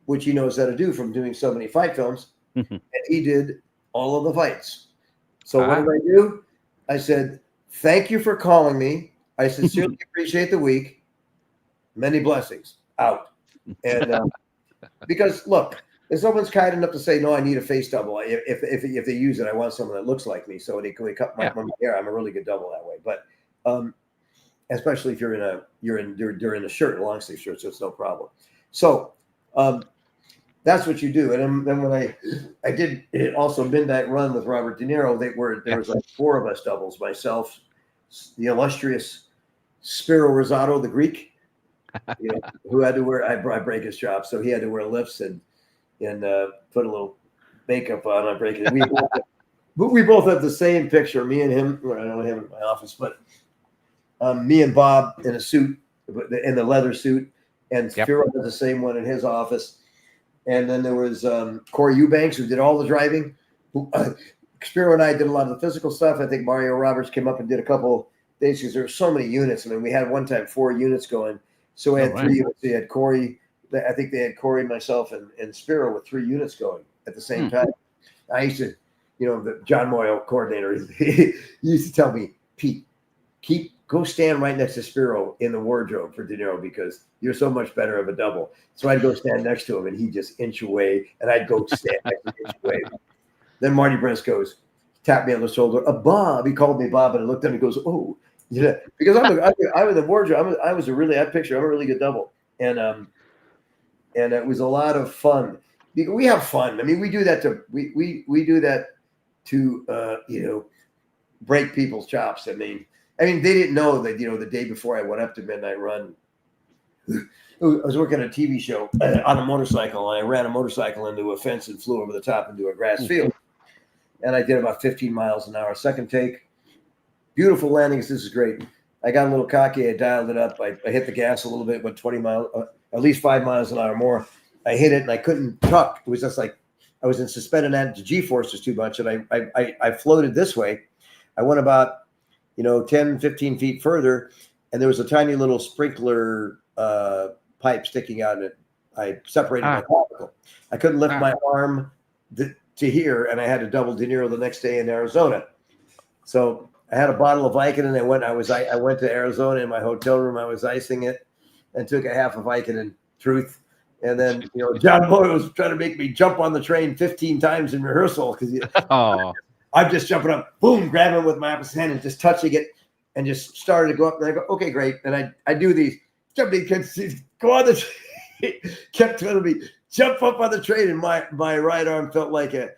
Speaker 2: which he knows how to do from doing so many fight films. And he did all of the fights. So what did I do? I said, "Thank you for calling me. I sincerely appreciate the week. Many blessings." Out. And because look, if someone's kind enough to say, "No, I need a face double," if they use it, I want someone that looks like me. So they cut my hair. I'm a really good double that way. But especially if you're in a shirt, a long sleeve shirt, so it's no problem. So that's what you do. And then when I did it also Midnight Run with Robert De Niro, there was like 4 of us doubles: myself, the illustrious Spiro Rosado, the Greek, who had to wear. I break his job, so he had to wear lifts and put a little makeup on. I break it. We both have the same picture. Me and him. I don't have him in my office, but me and Bob in a suit, in the leather suit, and Spiro had the same one in his office. And then there was Corey Eubanks, who did all the driving. Spiro and I did a lot of the physical stuff. I think Mario Roberts came up and did a couple days because there were so many units. I mean, we had one time 4 units going. So we had 3 units. We had Corey. I think they had Corey, myself, and Spiro with 3 units going at the same time. I used to, the John Moyle coordinator, he used to tell me, "Pete, go stand right next to Spiro in the wardrobe for De Niro because you're so much better of a double." So I'd go stand next to him, and he'd just inch away, and I'd go stand next to him, inch away. Then Marty Brents tapped me on the shoulder. Bob. He called me Bob, and I looked at him and he goes, "Oh, Yeah, because I was a wardrobe. I was a really, I picture, I'm a really good double. And it was a lot of fun. We have fun. I mean, we do that we do that to, break people's chops. I mean, they didn't know that, the day before I went up to Midnight Run, I was working on a TV show on a motorcycle, and I ran a motorcycle into a fence and flew over the top into a grass field. And I did about 15 miles an hour. Second take, beautiful landings. This is great. I got a little cocky. I dialed it up. I hit the gas a little bit, went 20 miles, at least 5 miles an hour more. I hit it and I couldn't tuck. It was just like I was in suspended and the G-force was too much. And I floated this way. I went about, 10, 15 feet further, and there was a tiny little sprinkler pipe sticking out in it. I separated my clavicle. I couldn't lift my arm to here, and I had to double De Niro the next day in Arizona. So I had a bottle of Vicodin. I went to Arizona in my hotel room. I was icing it and took a half of Vicodin, truth. And then, John Boy was trying to make me jump on the train 15 times in rehearsal because I'm just jumping up, boom, grabbing it with my opposite hand and just touching it and just started to go up. And I go, okay, great. And I do these jumping kids, go on the train, kept telling me, jump up on the train. And my right arm felt like it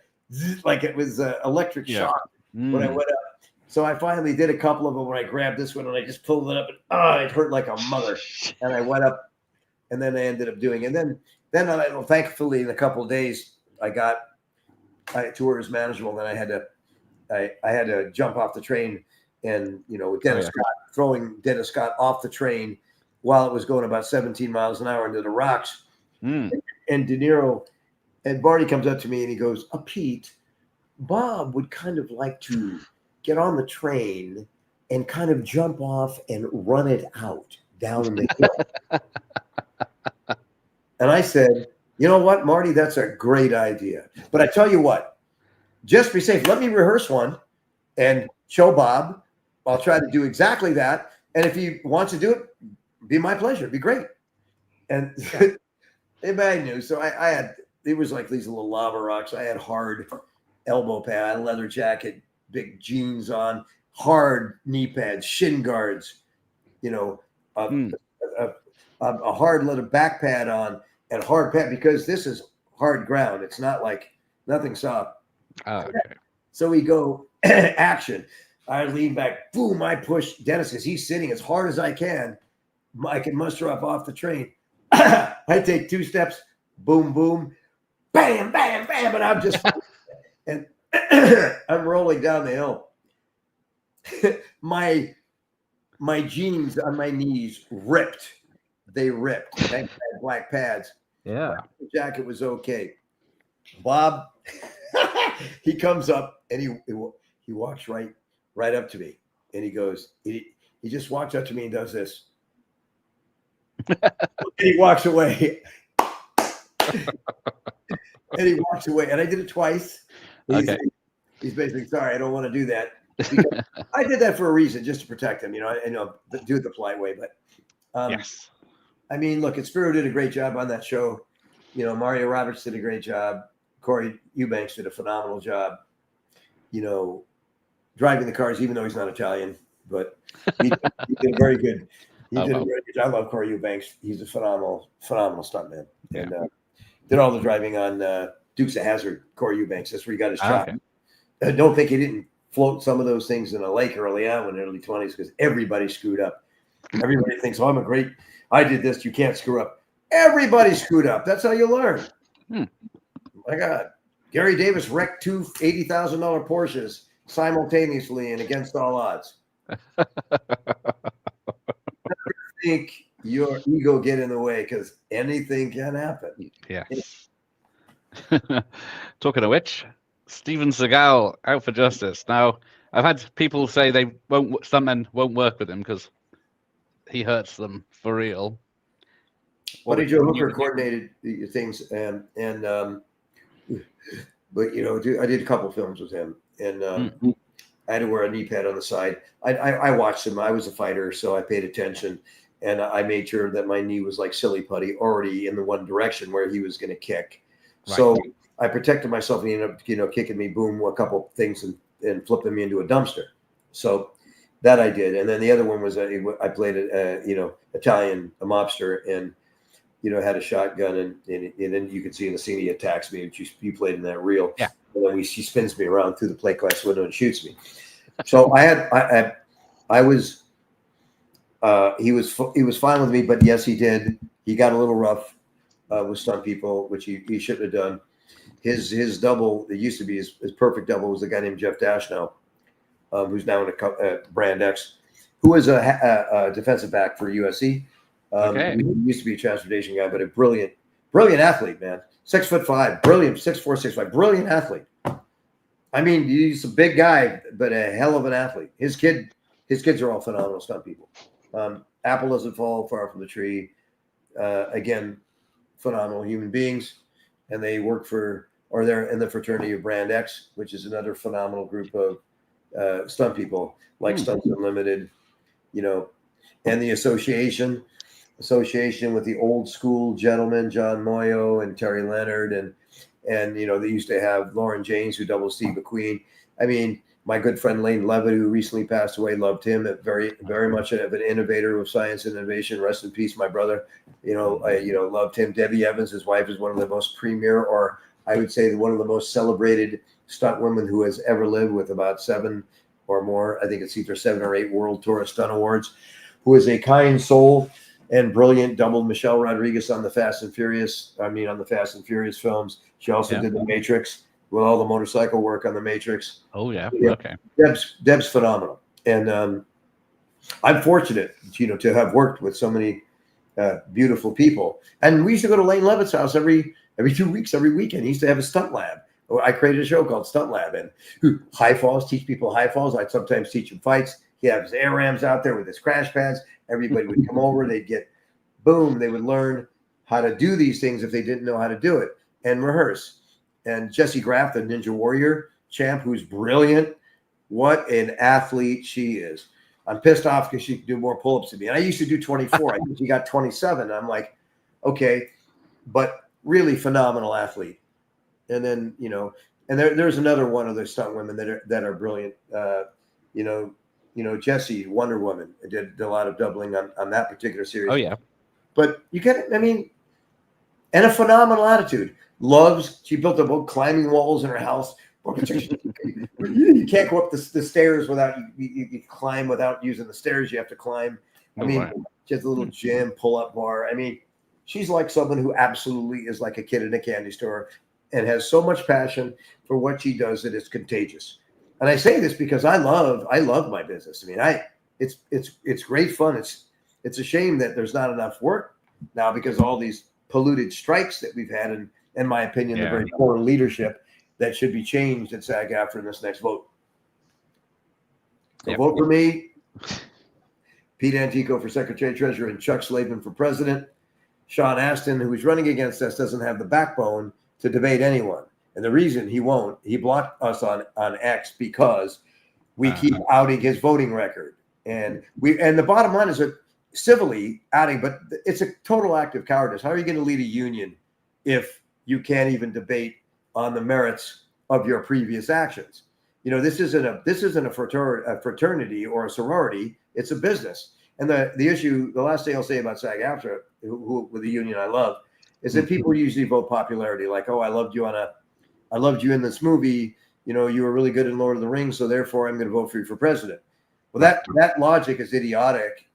Speaker 2: was an electric shock when I went up. So I finally did a couple of them when I grabbed this one and I just pulled it up and it hurt like a mother. And I went up and then I ended up doing it. And then thankfully in a couple of days I tour is manageable. Then I had to jump off the train and, with Dennis Scott, throwing Dennis Scott off the train while it was going about 17 miles an hour into the rocks. And De Niro and Barney comes up to me and he goes, Pete, Bob would kind of like to get on the train and kind of jump off and run it out down in the hill. And I said, you know what, Marty, that's a great idea. But I tell you what, just be safe. Let me rehearse one and show Bob. I'll try to do exactly that. And if he wants to do it, be my pleasure. It'd be great. And everybody knew. So I had, it was like these little lava rocks. I had hard elbow pad, leather jacket, big jeans on, hard knee pads, shin guards, a hard leather back pad on and hard pad because this is hard ground. It's not like nothing soft.
Speaker 1: Oh, okay.
Speaker 2: So we go action. I lean back, boom, I push Dennis because he's sitting as hard as I can. I can muster up off the train. I take 2 steps, boom, boom, bam, bam, bam, and I'm just and I'm rolling down the hill. my jeans on my knees ripped. They ripped. I had black pads.
Speaker 1: Yeah.
Speaker 2: The jacket was okay. Bob, he comes up and he walks right up to me and he goes, he just walks up to me and does this. And he walks away. And he walks away. And I did it twice. He's basically, sorry, I don't want to do that. I did that for a reason, just to protect him, do it the polite way. But
Speaker 1: yes.
Speaker 2: I mean, look, Spiro did a great job on that show. Mario Roberts did a great job. Corey Eubanks did a phenomenal job, driving the cars, even though he's not Italian, but he did a very good. He did a very good job. I love Corey Eubanks. He's a phenomenal stuntman.
Speaker 1: Yeah.
Speaker 2: And did all the driving on Dukes of Hazzard, Corey Eubanks. That's where he got his shot.
Speaker 1: Okay.
Speaker 2: I don't think he didn't float some of those things in a lake early on in the early 20s because everybody screwed up. Everybody thinks, I did this. You can't screw up. Everybody screwed up. That's how you learn. My God. Gary Davis wrecked 2 $80,000 Porsches simultaneously and against all odds. Never think your ego get in the way because anything can happen.
Speaker 1: Yes. Talking of which, Steven Seagal out for justice. Now, I've had people say stuntmen won't work with him because he hurts them for real.
Speaker 2: Buddy Joe Hooker coordinated the things, but I did a couple films with him, and I had to wear a knee pad on the side. I watched him. I was a fighter, so I paid attention, and I made sure that my knee was like silly putty, already in the one direction where he was going to kick. Right. So I protected myself, and he ended up, kicking me, boom, a couple things, and flipping me into a dumpster. So That I did, and then the other one was I played Italian a mobster, and had a shotgun, and then you can see in the scene he attacks me, and you played in that reel.
Speaker 1: Yeah.
Speaker 2: And then she spins me around through the plate glass window and shoots me. So I was he was fine with me, but yes, he did. He got a little rough with stunt people, which he shouldn't have done. His double, it used to be his perfect double, was a guy named Jeff Dashnow, who's now in a Brand X, who was a defensive back for USC.
Speaker 1: Okay.
Speaker 2: He used to be a transportation guy, but a brilliant athlete, man. 6'5", brilliant, 6'4", 6'5", brilliant athlete. I mean, he's a big guy, but a hell of an athlete. His kids are all phenomenal stunt people. Apple doesn't fall far from the tree. Again, phenomenal human beings, and they work they're in the fraternity of Brand X, which is another phenomenal group of stunt people, like Stunts Unlimited, and the association with the old school gentlemen, John Moyo and Terry Leonard, and they used to have Lauren James, who doubles Steve McQueen. I mean, my good friend Lane Levitt, who recently passed away, loved him. Very, very much of an innovator of science and innovation. Rest in peace, my brother. I loved him. Debbie Evans, his wife, is one of the most premier, or I would say one of the most celebrated stunt women who has ever lived, with about 7 or more. I think it's either 7 or 8 World Tourist Stunt Awards. Who is a kind soul and brilliant. Doubled Michelle Rodriguez on the Fast and Furious films. She also did The Matrix, with all the motorcycle work on The Matrix.
Speaker 1: Oh yeah. Okay.
Speaker 2: Deb's phenomenal, and I'm fortunate, to have worked with so many beautiful people. And we used to go to Lane Levitt's house every 2 weeks, every weekend. He used to have a stunt lab. I created a show called Stunt Lab, and high falls, teach people high falls. I'd sometimes teach them fights. He'd have his air rams out there with his crash pads. Everybody would come over. They'd get, boom, they would learn how to do these things if they didn't know how to do it, and rehearse. And Jessie Graff, the Ninja Warrior champ, who's brilliant. What an athlete she is. I'm pissed off because she can do more pull-ups than me. And I used to do 24. I think she got 27. I'm like, okay, but really phenomenal athlete. And then, and there's another one of those stunt women that are brilliant. Jessie, Wonder Woman, did a lot of doubling on that particular series.
Speaker 1: Oh yeah.
Speaker 2: But and a phenomenal attitude. She built up climbing walls in her house. You can't go up the stairs without you climb without using the stairs. You have to climb. She has a little gym, pull-up bar. I mean, she's like someone who absolutely is like a kid in a candy store and has so much passion for what she does that it's contagious. And I say this because I love my business. I mean, it's great fun. It's a shame that there's not enough work now because of all these polluted strikes that we've had, and in my opinion, the very poor leadership that should be changed at SAG-AFTRA in this next vote. So vote for me, Pete Antico for Secretary Treasurer, and Chuck Slavin for President. Sean Astin, who's running against us, doesn't have the backbone to debate anyone. And the reason he blocked us on X because we keep outing his voting record. And the bottom line is that civilly outing, but it's a total act of cowardice. How are you going to lead a union if you can't even debate on the merits of your previous actions? This isn't a fraternity or a sorority. It's a business. And the issue, the last thing I'll say about SAG-AFTRA, with the union I love, is that people usually vote popularity. Like, oh, I loved you in this movie. You were really good in Lord of the Rings, so therefore I'm going to vote for you for president. Well, that logic is idiotic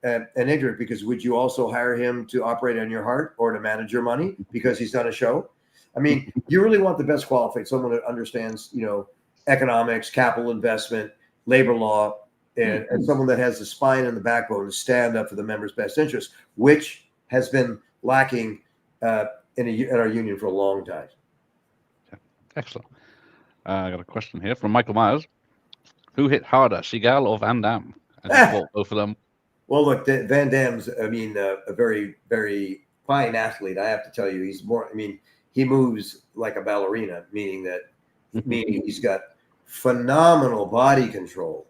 Speaker 2: and ignorant, because would you also hire him to operate on your heart or to manage your money because he's done a show? I mean, you really want the best qualified, someone that understands, economics, capital investment, labor law, and someone that has the spine and the backbone to stand up for the members' best interest, which has been lacking in our union for a long time.
Speaker 1: Excellent. I got a question here from Michael Myers. Who hit harder, Seagal or Van Damme? I just fought both of them.
Speaker 2: Well, look, Van Damme's, a very, very fine athlete. I have to tell you, he moves like a ballerina, meaning he's got phenomenal body control.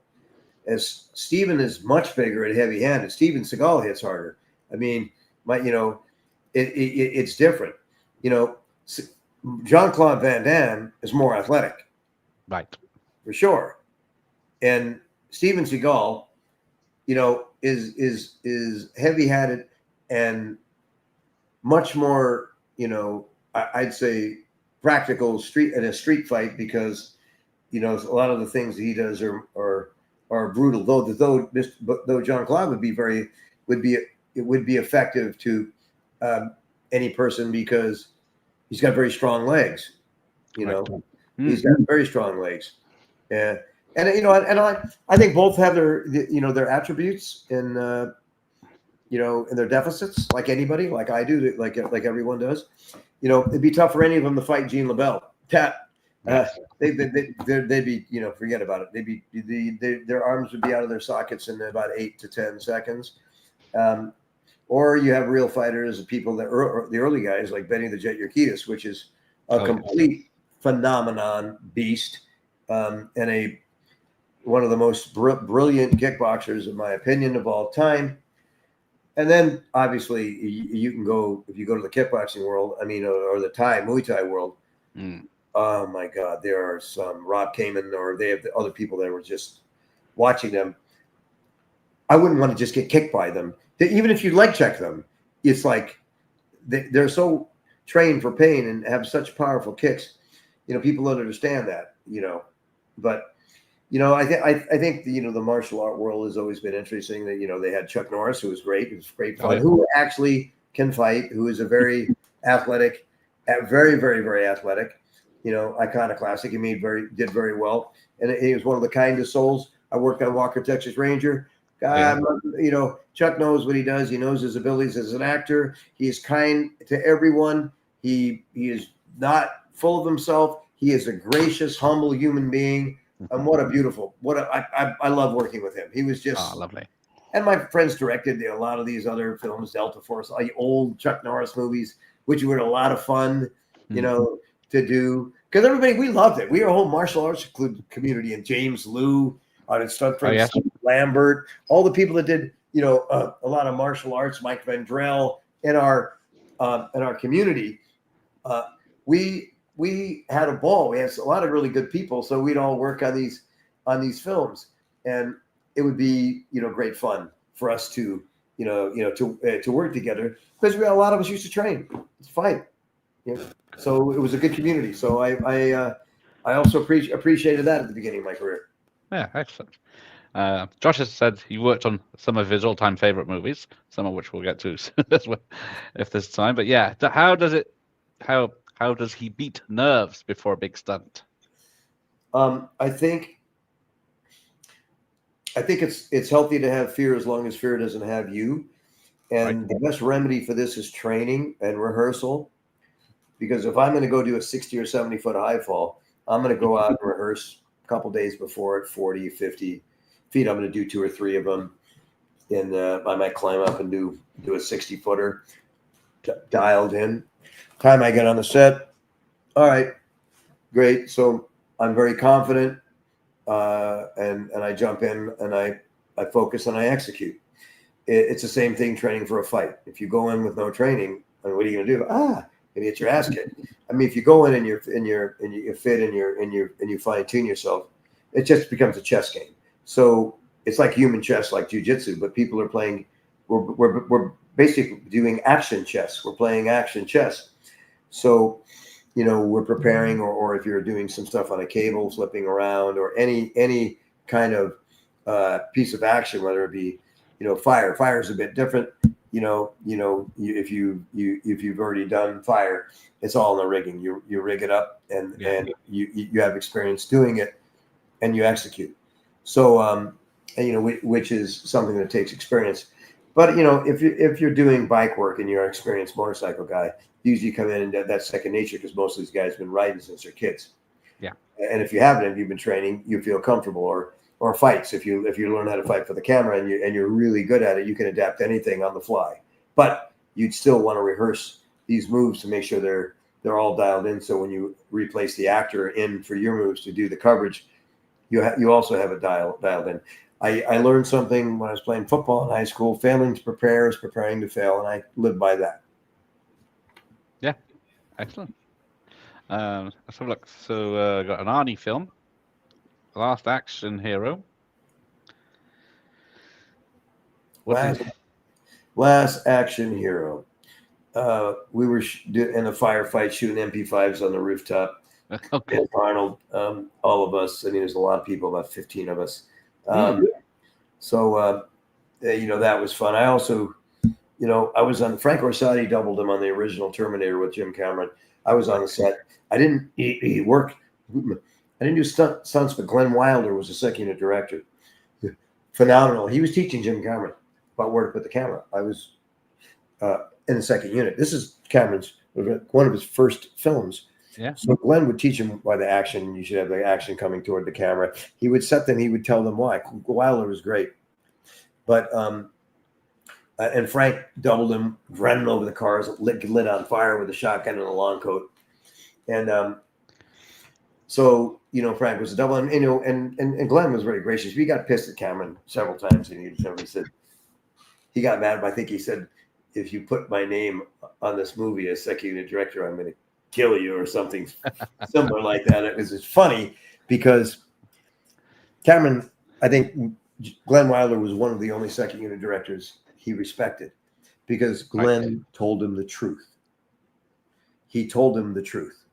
Speaker 2: As Steven is much bigger and heavy-handed, Steven Seagal hits harder. I mean, it's different. Jean-Claude Van Damme is more athletic,
Speaker 1: right,
Speaker 2: for sure. And Steven Seagal, is heavy-handed and much more, I'd say practical in a street fight, because a lot of the things he does are brutal. Though John Claude would be effective to any person, because he's got very strong legs. He's got very strong legs. Yeah. And I think both have their attributes and in their deficits, like anybody, like I do, like everyone does. It'd be tough for any of them to fight Gene LaBelle. They'd be, forget about it. Their arms would be out of their sockets in about 8 to 10 seconds. Or you have real fighters, people the early guys like Benny the Jet Urquidez, which is a complete phenomenon beast, and one of the most brilliant kickboxers, in my opinion, of all time. And then obviously you can go, if you go to the kickboxing world, or the Muay Thai world. Oh my God, there are some Rob Kamen, or they have the other people that were just watching them. I wouldn't want to just get kicked by them. Even if you leg check them, it's like they're so trained for pain and have such powerful kicks. People don't understand that. But I think the martial art world has always been interesting. That they had Chuck Norris, who was great. It was great fun. Who actually can fight. Who is a very athletic, very very very athletic. Iconoclastic. He did very well, and he was one of the kindest souls. I worked on Walker, Texas Ranger. Chuck knows what he does. He knows his abilities as an actor. He is kind to everyone. He is not full of himself. He is a gracious, humble human being. And I love working with him. He was just
Speaker 1: lovely.
Speaker 2: And my friends directed a lot of these other films, Delta Force, old Chuck Norris movies, which were a lot of fun, to do. Because we loved it. We were a whole martial arts community, and James Liu, Stuntman, Lambert, all the people that did, a lot of martial arts, Mike Vendrell, in our community. We had a ball. We had a lot of really good people, so we'd all work on these films, and it would be great fun for us to work together, because a lot of us used to train. It's fight. So it was a good community. So I also appreciated that at the beginning of my career.
Speaker 1: Yeah, excellent. Josh has said he worked on some of his all-time favorite movies, some of which we'll get to as well, if there's time. But yeah, how does he beat nerves before a big stunt?
Speaker 2: I think it's healthy to have fear, as long as fear doesn't have you. And the best remedy for this is training and rehearsal. Because if I'm going to go do a 60 or 70 foot high fall, I'm going to go out and rehearse a couple days before at 40, 50 feet. I'm going to do 2 or 3 of them. And I might climb up and do a 60 footer dialed in. Time I get on the set, all right, great. So I'm very confident, and I jump in and I focus and I execute. It's the same thing training for a fight. If you go in with no training, what are you going to do? And get your ass kicked. If you go in and you're fit and you fine tune yourself, it just becomes a chess game. So it's like human chess, like jiu-jitsu, but people are playing. We're basically doing action chess. We're playing action chess. So, we're preparing, or if you're doing some stuff on a cable, flipping around, or any kind of piece of action, whether it be, fire. Fire is a bit different. If you've already done fire, it's all in the rigging. You rig it up, and you have experience doing it, and you execute. So which is something that takes experience. But if you're doing bike work and you're an experienced motorcycle guy, usually come in and that's second nature, because most of these guys have been riding since they're kids.
Speaker 1: Yeah.
Speaker 2: And if you haven't, if you've been training, you feel comfortable. Or fights. If you learn how to fight for the camera and you're really good at it, you can adapt anything on the fly. But you'd still want to rehearse these moves to make sure they're all dialed in. So when you replace the actor in for your moves to do the coverage, you also have it dialed in. I learned something when I was playing football in high school: failing to prepare is preparing to fail, and I live by that.
Speaker 1: Yeah, excellent. Let's have a look. So got an Arnie film, Last Action Hero.
Speaker 2: Last action hero. We were in a firefight shooting MP5s on the rooftop.
Speaker 1: Okay.
Speaker 2: And Arnold, all of us. I mean, there's a lot of people, about 15 of us. So, that was fun. I also, I was on Frank Orsatti doubled him on the original Terminator with Jim Cameron. I was on the set. I didn't he worked. I didn't do stunts, but Glenn Wilder was the second unit director. Phenomenal. He was teaching Jim Cameron about where to put the camera. I was in the second unit. This is Cameron's one of his first films.
Speaker 1: Yeah.
Speaker 2: So Glenn would teach him by the action. You should have the action coming toward the camera. He would set them. He would tell them why. Wilder was great, but and Frank doubled him, running over the cars, lit on fire with a shotgun and a long coat, and so Frank was a double, and Glenn was very gracious. We got pissed at Cameron several times, and he said he got mad. But I think he said, if you put my name on this movie as second unit director, I'm going to kill you or something similar like that. It was just funny because Cameron, I think Glenn Wilder was one of the only second unit directors he respected because Glenn told him the truth. He told him the truth.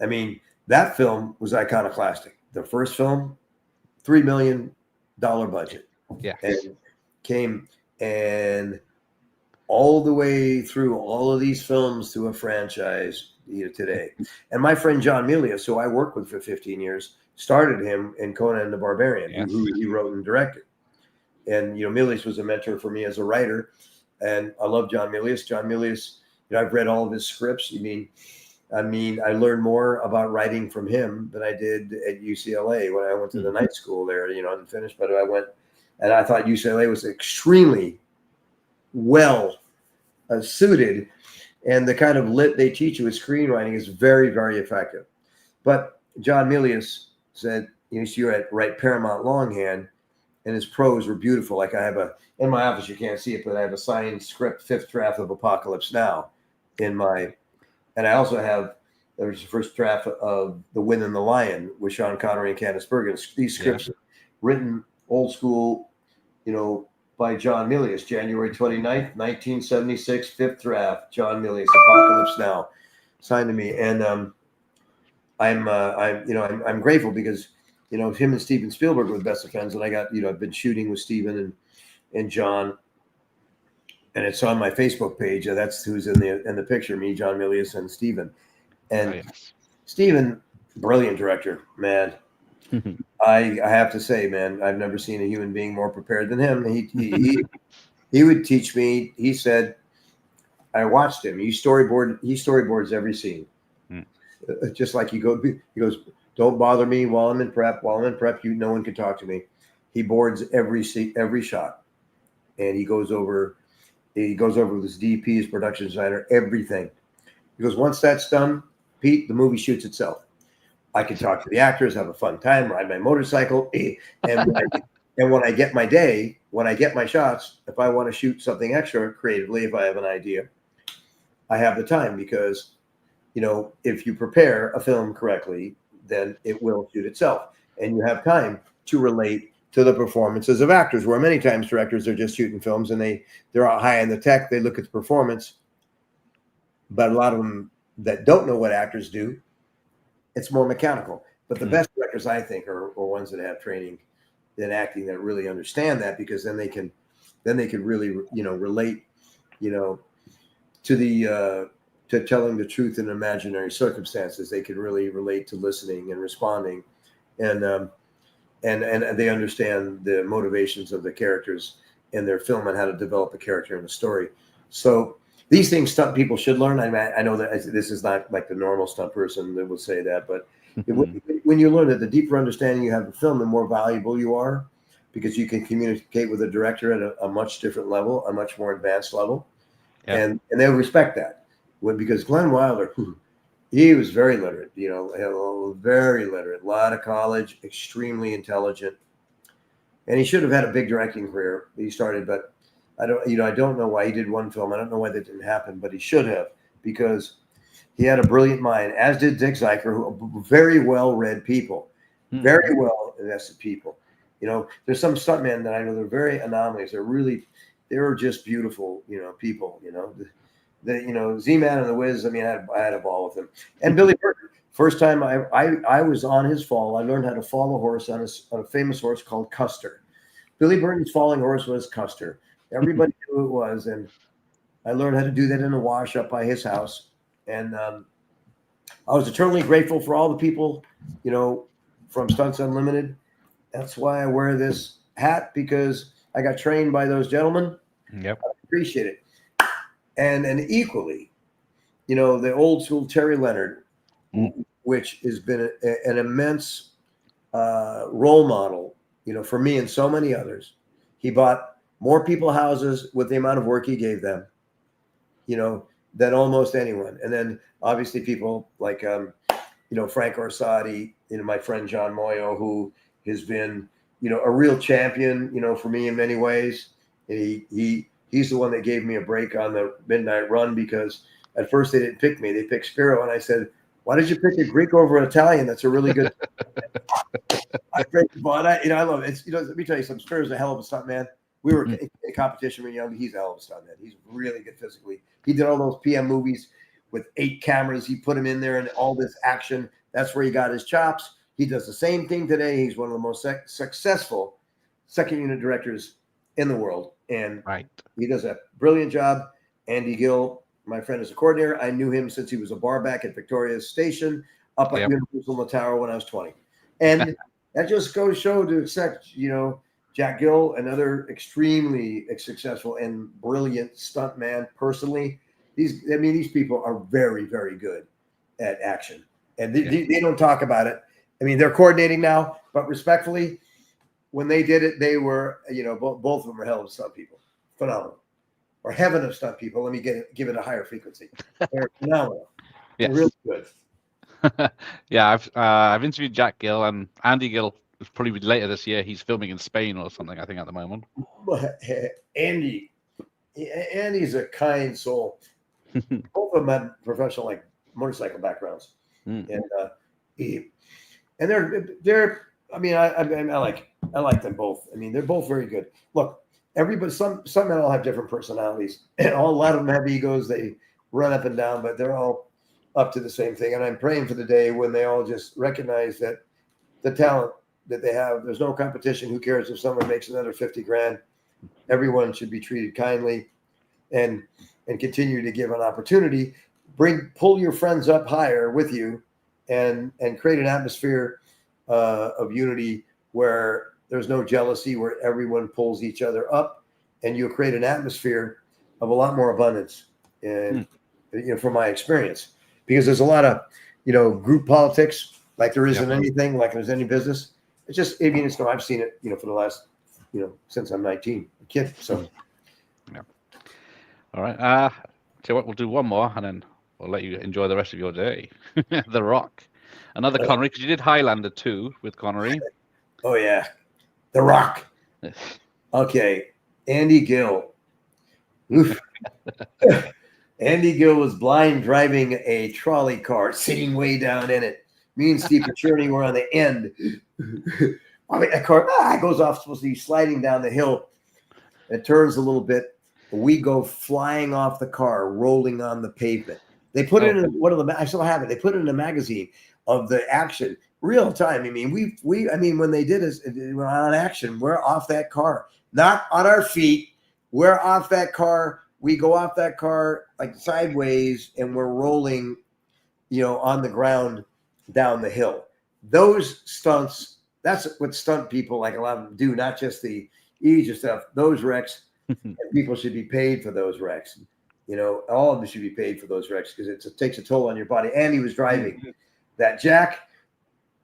Speaker 2: I mean, that film was iconoclastic. The first film, $3 million budget.
Speaker 1: Yeah.
Speaker 2: And came and all the way through all of these films to a franchise today. And my friend John Milius, who I worked with for 15 years, started him in Conan the Barbarian, who he wrote and directed. And, Milius was a mentor for me as a writer. And I love John Milius. John Milius, I've read all of his scripts. I learned more about writing from him than I did at UCLA when I went to the night school there, and finished. But I went, and I thought UCLA was extremely well suited, and the kind of lit they teach you with screenwriting is very, very effective. But John Milius said, you're at Paramount Longhand, and his prose were beautiful. Like I have in my office, you can't see it, but I have a signed script, 5th draft of Apocalypse Now and I also have, there was the first draft of The Wind and the Lion with Sean Connery and Candice Bergen. These scripts written old school, by John Milius, January 29th, 1976, 5th draft, John Milius, Apocalypse Now, signed to me. And I'm grateful because, him and Steven Spielberg were the best of friends. And I got, I've been shooting with Steven and John, and it's on my Facebook page. That's who's in the picture, me, John Milius, and Steven. And Steven, brilliant director, man. I have to say, man, I've never seen a human being more prepared than him. He would teach me. He said, I watched him. He storyboards every scene. Just like he goes, don't bother me while I'm in prep. While I'm in prep, no one can talk to me. He boards every shot, and he goes over with his DP, his production designer, everything. He goes, once that's done, Pete, the movie shoots itself. I can talk to the actors, have a fun time, ride my motorcycle, and when I get my shots, if I want to shoot something extra creatively, if I have an idea, I have the time because, if you prepare a film correctly, then it will shoot itself, and you have time to relate to the performances of actors. Where many times directors are just shooting films and they're all high in the tech, they look at the performance, but a lot of them that don't know what actors do, it's more mechanical. But the best directors, I think, are ones that have training in acting that really understand that, because then they can really, relate, to telling the truth in imaginary circumstances. They can really relate to listening and responding, and they understand the motivations of the characters in their film and how to develop a character in a story. So these things stunt people should learn. I know that this is not like the normal stunt person that will say that, but when you learn that, the deeper understanding you have of the film, the more valuable you are, because you can communicate with a director at a much different level, a much more advanced level, and they'll respect that. Because Glenn Wilder, he was very literate, very literate, a lot of college, extremely intelligent, and he should have had a big directing career. He started, but I don't know why he did one film. I don't know why that didn't happen, but he should have, because he had a brilliant mind, as did Dick Zeicher, who very well-read people, very well invested people. You know, there's some stuntmen that I know they're very anomalous. They're just beautiful, you know, people. You know, Z-Man and the Wiz. I mean, I had a ball with him. And Billy Burton. First time I was on his fall, I learned how to fall a horse on a famous horse called Custer. Billy Burton's falling horse was Custer. Everybody knew who it was, and I learned how to do that in a wash up by his house. And I was eternally grateful for all the people, you know, from Stunts Unlimited. That's why I wear this hat, because I got trained by those gentlemen.
Speaker 1: Yep.
Speaker 2: I appreciate it. And equally, you know, the old school Terry Leonard, which has been an immense role model, you know, for me and so many others. He bought more people houses with the amount of work he gave them, you know, than almost anyone. And then obviously people like, you know, Frank Orsatti, you know, my friend John Moyo, who has been, you know, a real champion, you know, for me in many ways. He's the one that gave me a break on the Midnight Run, because at first they didn't pick me. They picked Spiro. And I said, why did you pick a Greek over an Italian? That's a really good. I love it. You know, let me tell you something. Spiro's a hell of a stuntman. We were in competition when young. He's a hell of a stuntman. He's really good physically. He did all those PM movies with 8 cameras. He put him in there and all this action. That's where he got his chops. He does the same thing today. He's one of the most successful second unit directors in the world. And he does a brilliant job. Andy Gill, my friend, is a coordinator. I knew him since he was a bar back at Victoria's Station up at Universal in the Tower when I was 20. And that just goes to show to accept, you know, Jack Gill, another extremely successful and brilliant stuntman personally. These people are very, very good at action. And they don't talk about it. I mean, they're coordinating now, but respectfully, when they did it, they were, you know, both of them are hell of stunt people. Phenomenal. Or heaven of stunt people. Let me give it a higher frequency. They're phenomenal. Yes. They're really good.
Speaker 1: Yeah, I've interviewed Jack Gill, and Andy Gill is probably later this year. He's filming in Spain or something, I think, at the moment.
Speaker 2: Andy's a kind soul. Both of them had professional, like, motorcycle backgrounds. And they're I mean, I like them both. I mean, they're both very good. Look, everybody, some men all have different personalities, and a lot of them have egos. They run up and down, but they're all up to the same thing. And I'm praying for the day when they all just recognize that the talent that they have, there's no competition. Who cares if someone makes another 50 grand? Everyone should be treated kindly, and continue to give an opportunity. Pull your friends up higher with you, and create an atmosphere of unity where there's no jealousy, where everyone pulls each other up, and you create an atmosphere of a lot more abundance. And you know, from my experience, because there's a lot of, you know, group politics, like there isn't anything, like there's any business. It's just, I mean, I've seen it, you know, for the last, you know, since I'm 19, a kid. So,
Speaker 1: yeah. All right. So what, we'll do one more, and then we'll let you enjoy the rest of your day. The Rock. Another Connery, because you did Highlander 2 with Connery.
Speaker 2: Oh, yeah. The Rock. Okay. Andy Gill. Andy Gill was blind driving a trolley car, sitting way down in it. Me and Steve Pacherny were on the end. I mean, that car goes off, supposed to be sliding down the hill. It turns a little bit. We go flying off the car, rolling on the pavement. They put it in one of the. I still have it. They put it in a magazine of the action, real time. I mean, when they did it on action, we're off that car, not on our feet. We're off that car. We go off that car like sideways, and we're rolling, you know, on the ground down the hill. Those stunts, that's what stunt people, like a lot of them do, not just the easy stuff. Those wrecks, and people should be paid for those wrecks. You know, all of them should be paid for those wrecks, because it takes a toll on your body. And he was driving that Jack.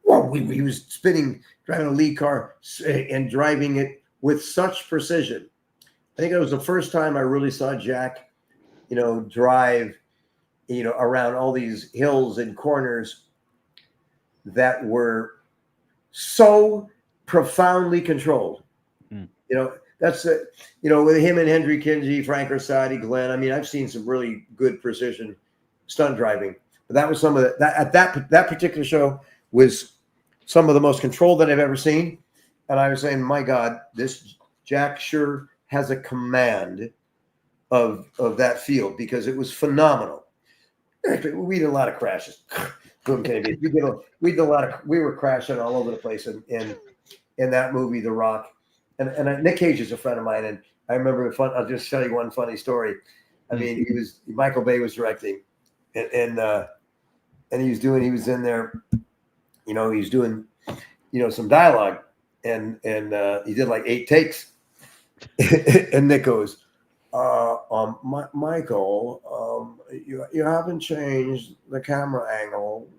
Speaker 2: Well, he was driving a lead car and driving it with such precision. I think it was the first time I really saw Jack, you know, drive, you know, around all these hills and corners that were so profoundly controlled. You know, that's it. You know, with him and Henry Kinsey, Frank Orsatti, Glenn. I mean, I've seen some really good precision stunt driving, but that was some of that particular show was some of the most controlled that I've ever seen. And I was saying, my God, this Jack sure has a command of that field, because it was phenomenal. We did a lot of crashes. We did a lot of. We were crashing all over the place in that movie, The Rock, and Nick Cage is a friend of mine, and I remember I'll just tell you one funny story. I mean, Michael Bay was directing, and he was in there, he was doing, some dialogue, and he did like 8 takes, and Nick goes, Michael, you haven't changed the camera angle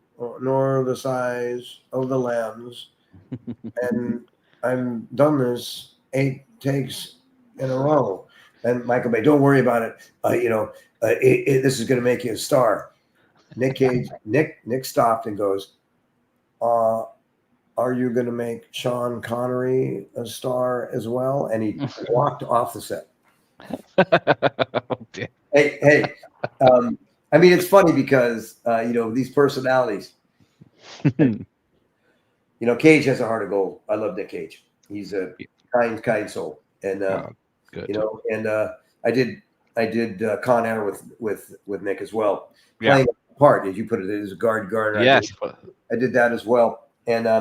Speaker 2: nor the size of the lens, and I've done this 8 takes in a row. And Michael Bay, don't worry about it. This is going to make you a star. Nick Cage, Nick stopped and goes, are you going to make Sean Connery a star as well? And he walked off the set.
Speaker 1: Oh, dear.
Speaker 2: Hey. I mean, it's funny because these personalities. Cage has a heart of gold. I love Nick Cage. He's a kind soul, and
Speaker 1: good.
Speaker 2: And I did Con Air with Nick as well,
Speaker 1: Yeah.
Speaker 2: playing a part, as you put it, as a guard.
Speaker 1: Yes,
Speaker 2: I did that as well, and I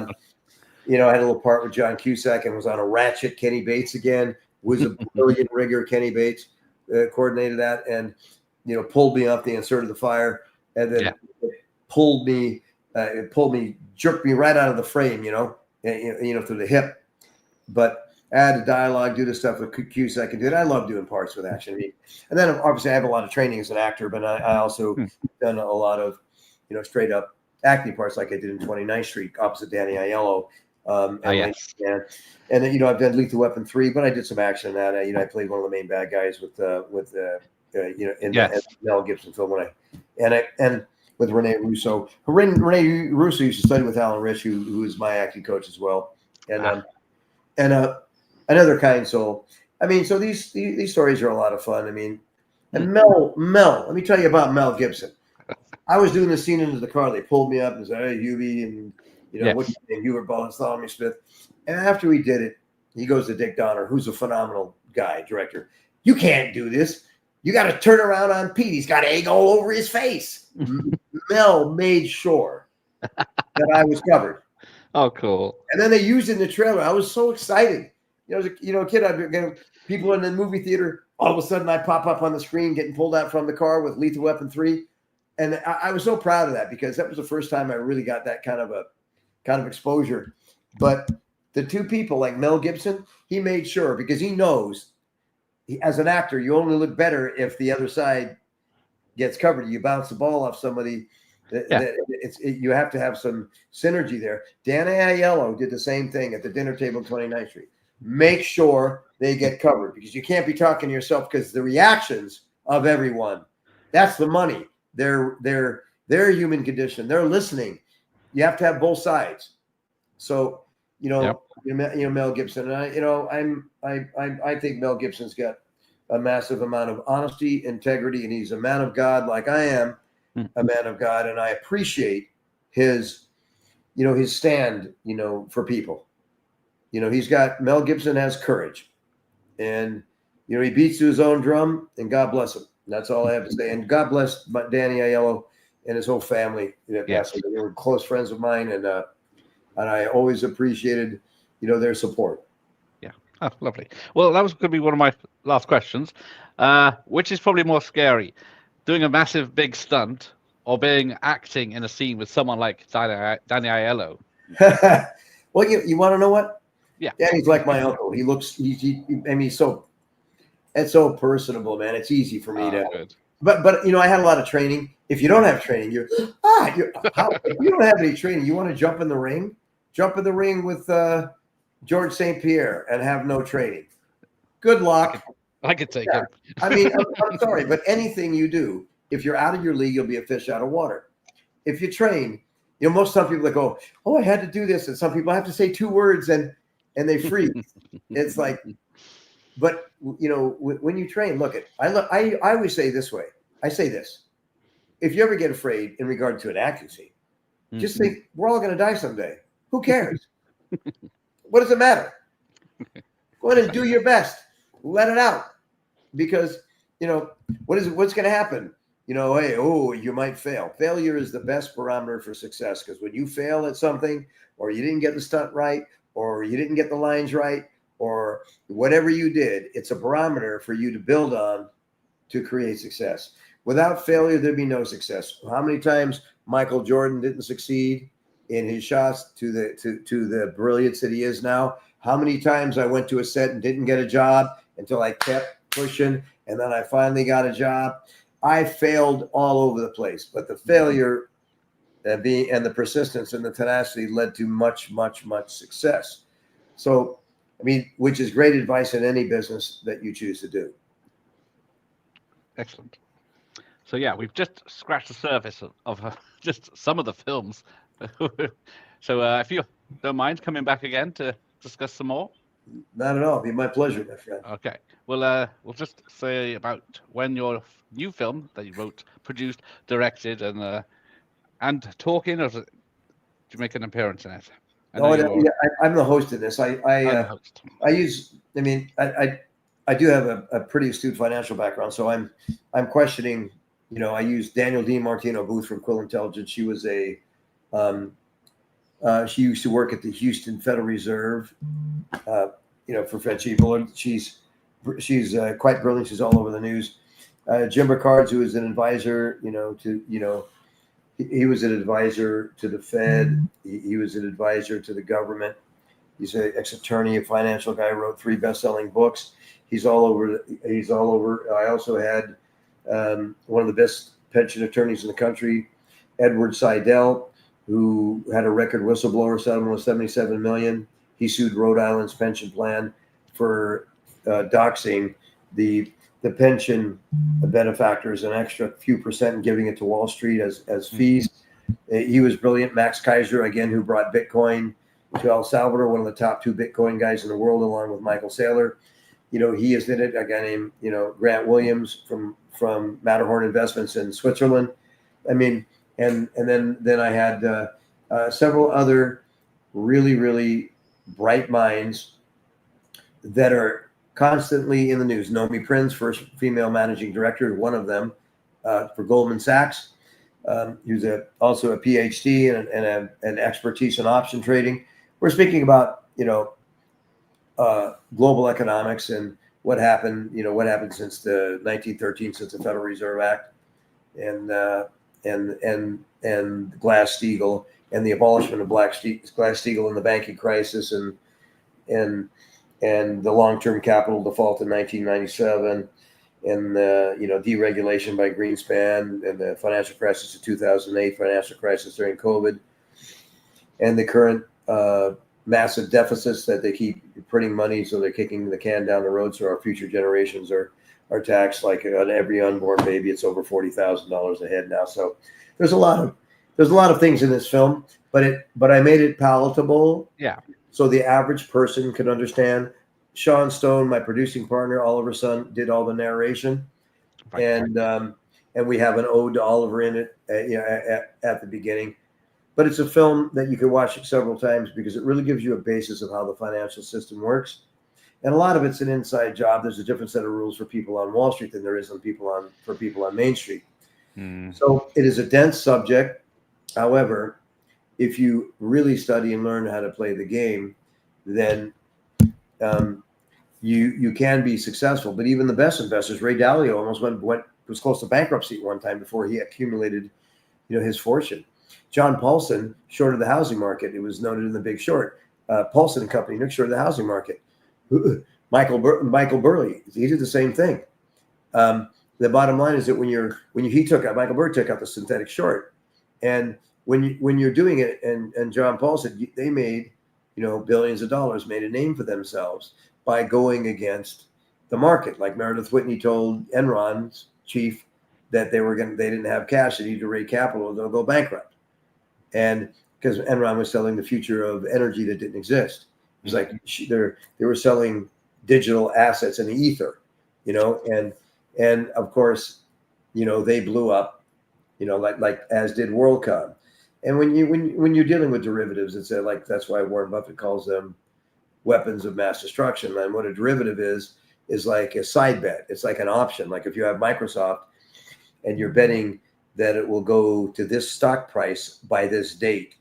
Speaker 2: had a little part with John Cusack and was on a ratchet. Kenny Bates again was a brilliant rigger. Kenny Bates coordinated that, and pulled me up the insert of the fire, and then pulled me, jerked me right out of the frame, through the hip. But I had to dialogue, do the stuff with Cusack, and dude, I love doing parts with action. And then obviously I have a lot of training as an actor, but I also done a lot of, straight up acting parts, like I did in 29th Street opposite Danny Aiello. And then I've done Lethal Weapon 3, but I did some action in that. I played one of the main bad guys with the Mel Gibson film and with Rene Russo. Rene Russo used to study with Alan Rich, who is my acting coach as well, and another kind soul. I mean, so these stories are a lot of fun. I mean, and Mel, let me tell you about Mel Gibson. I was doing the scene into the car. They pulled me up and said, "Hey, Hubie," and what's your name? Hubert Bartholomew Smith. And after we did it, he goes to Dick Donner, who's a phenomenal guy, director. You can't do this. You got to turn around on Pete. He's got egg all over his face. Mel made sure that I was covered.
Speaker 1: Oh, cool.
Speaker 2: And then they used it in the trailer. I was so excited. As a kid, I'd be people in the movie theater. All of a sudden, I pop up on the screen, getting pulled out from the car with Lethal Weapon 3. And I was so proud of that, because that was the first time I really got that kind of exposure. But the two people like Mel Gibson, he made sure, because he knows, as an actor, you only look better if the other side gets covered. You bounce the ball off somebody. You have to have some synergy there. Danny Aiello did the same thing at the dinner table in 29th Street. Make sure they get covered, because you can't be talking to yourself, because the reactions of everyone, that's the money. They're human condition. They're listening. You have to have both sides. So, Mel Gibson, and I think Mel Gibson's got a massive amount of honesty, integrity, and he's a man of God, like I am a man of God, and I appreciate his stand, for people. Mel Gibson has courage, and he beats to his own drum, and God bless him. That's all I have to say. And God bless Danny Aiello and his whole family. They were close friends of mine, and I always appreciated, their support.
Speaker 1: Yeah. Oh, lovely. Well, that was going to be one of my last questions. Which is probably more scary, doing a massive big stunt or acting in a scene with someone like Danny Aiello?
Speaker 2: Well, you want to know what?
Speaker 1: Yeah.
Speaker 2: Danny's like my uncle. It's so personable, man. It's easy for me to.
Speaker 1: Good.
Speaker 2: But I had a lot of training. If you don't have training, if you don't have any training, you want to jump in the ring? Jump in the ring with George St. Pierre and have no training. Good luck.
Speaker 1: I could take him.
Speaker 2: I mean, I'm sorry, but anything you do, if you're out of your league, you'll be a fish out of water. If you train, most some people go, "Oh, I had to do this," and some people have to say 2 words and they freeze. It's like. But when you train, I always say this way. I say this: if you ever get afraid in regard to an acting scene, just think we're all going to die someday. Who cares? What does it matter? Go ahead and do your best. Let it out. Because, what's going to happen? Hey, you might fail. Failure is the best barometer for success, because when you fail at something, or you didn't get the stunt right, or you didn't get the lines right, or whatever you did, it's a barometer for you to build on to create success. Without failure, there'd be no success. How many times Michael Jordan didn't succeed in his shots to the brilliance that he is now? How many times I went to a set and didn't get a job until I kept pushing, and then I finally got a job. I failed all over the place, but the failure and the persistence and the tenacity led to much, much, much success. So, which is great advice in any business that you choose to do.
Speaker 1: Excellent. So yeah, we've just scratched the surface of just some of the films. So if you don't mind coming back again to discuss some more.
Speaker 2: Not at all. It'd be my pleasure, my friend.
Speaker 1: Okay. Well, we'll just say about when your new film that you wrote, produced, directed, and talking, or did you make an appearance in it?
Speaker 2: I'm the host in this.
Speaker 1: I'm the host.
Speaker 2: I do have a pretty astute financial background, so I'm questioning. I use Daniel Dean Martino Booth from Quill Intelligence. She was she used to work at the Houston Federal Reserve, for French people. She's quite brilliant. She's all over the news. Jim Ricards, who is an advisor, he was an advisor to the Fed. He was an advisor to the government. He's an ex-attorney, a financial guy, wrote 3 best-selling books. He's all over. I also had one of the best pension attorneys in the country, Edward Seidel, who had a record whistleblower settlement of $77 million. He sued Rhode Island's pension plan for doxing the pension benefactors an extra few percent and giving it to Wall Street as fees. He was brilliant. Max Kaiser, again, who brought Bitcoin to El Salvador, one of the top 2 Bitcoin guys in the world, along with Michael Saylor. He is in it. A guy named, Grant Williams from Matterhorn Investments in Switzerland. And then I had several other really, really bright minds that are constantly in the news. Nomi Prinz, first female managing director, one of them for Goldman Sachs, who's also a PhD and an expertise in option trading. We're speaking about global economics and what happened since the 1913, since the Federal Reserve Act, and Glass-Steagall, and the abolishment of Glass-Steagall in the banking crisis, and the long-term capital default in 1997, and deregulation by Greenspan, and the financial crisis of 2008, financial crisis during COVID, and the current massive deficits that they keep printing money, so they're kicking the can down the road, so our future generations are taxed. Like on every unborn baby, it's over $40,000 a head now. So there's a lot of things in this film, but I made it palatable.
Speaker 1: Yeah.
Speaker 2: So the average person could understand. Sean Stone, my producing partner, Oliver's son, did all the narration, right. And we have an ode to Oliver in it at the beginning. But it's a film that you can watch it several times because it really gives you a basis of how the financial system works. And a lot of it's an inside job. There's a different set of rules for people on Wall Street than there is for people on Main Street. So it is a dense subject. However, if you really study and learn how to play the game, then you can be successful. But even the best investors, Ray Dalio almost was close to bankruptcy at one time before he accumulated, his fortune. John Paulson shorted the housing market. It was noted in The Big Short. Paulson and Company shorted the housing market. Michael Burley, he did the same thing. The bottom line is that Michael Burry took out the synthetic short, and when you're doing it, and John Paulson, they made billions of dollars, made a name for themselves by going against the market. Like Meredith Whitney told Enron's chief that they didn't have cash, they needed to raise capital, or they'll go bankrupt. And because Enron was selling the future of energy that didn't exist. It was like they were selling digital assets in the ether, and of course, they blew up, like as did WorldCom. And when you're dealing with derivatives, it's that's why Warren Buffett calls them, weapons of mass destruction. And what a derivative is like a side bet. It's like an option. Like if you have Microsoft and you're betting that it will go to this stock price by this date,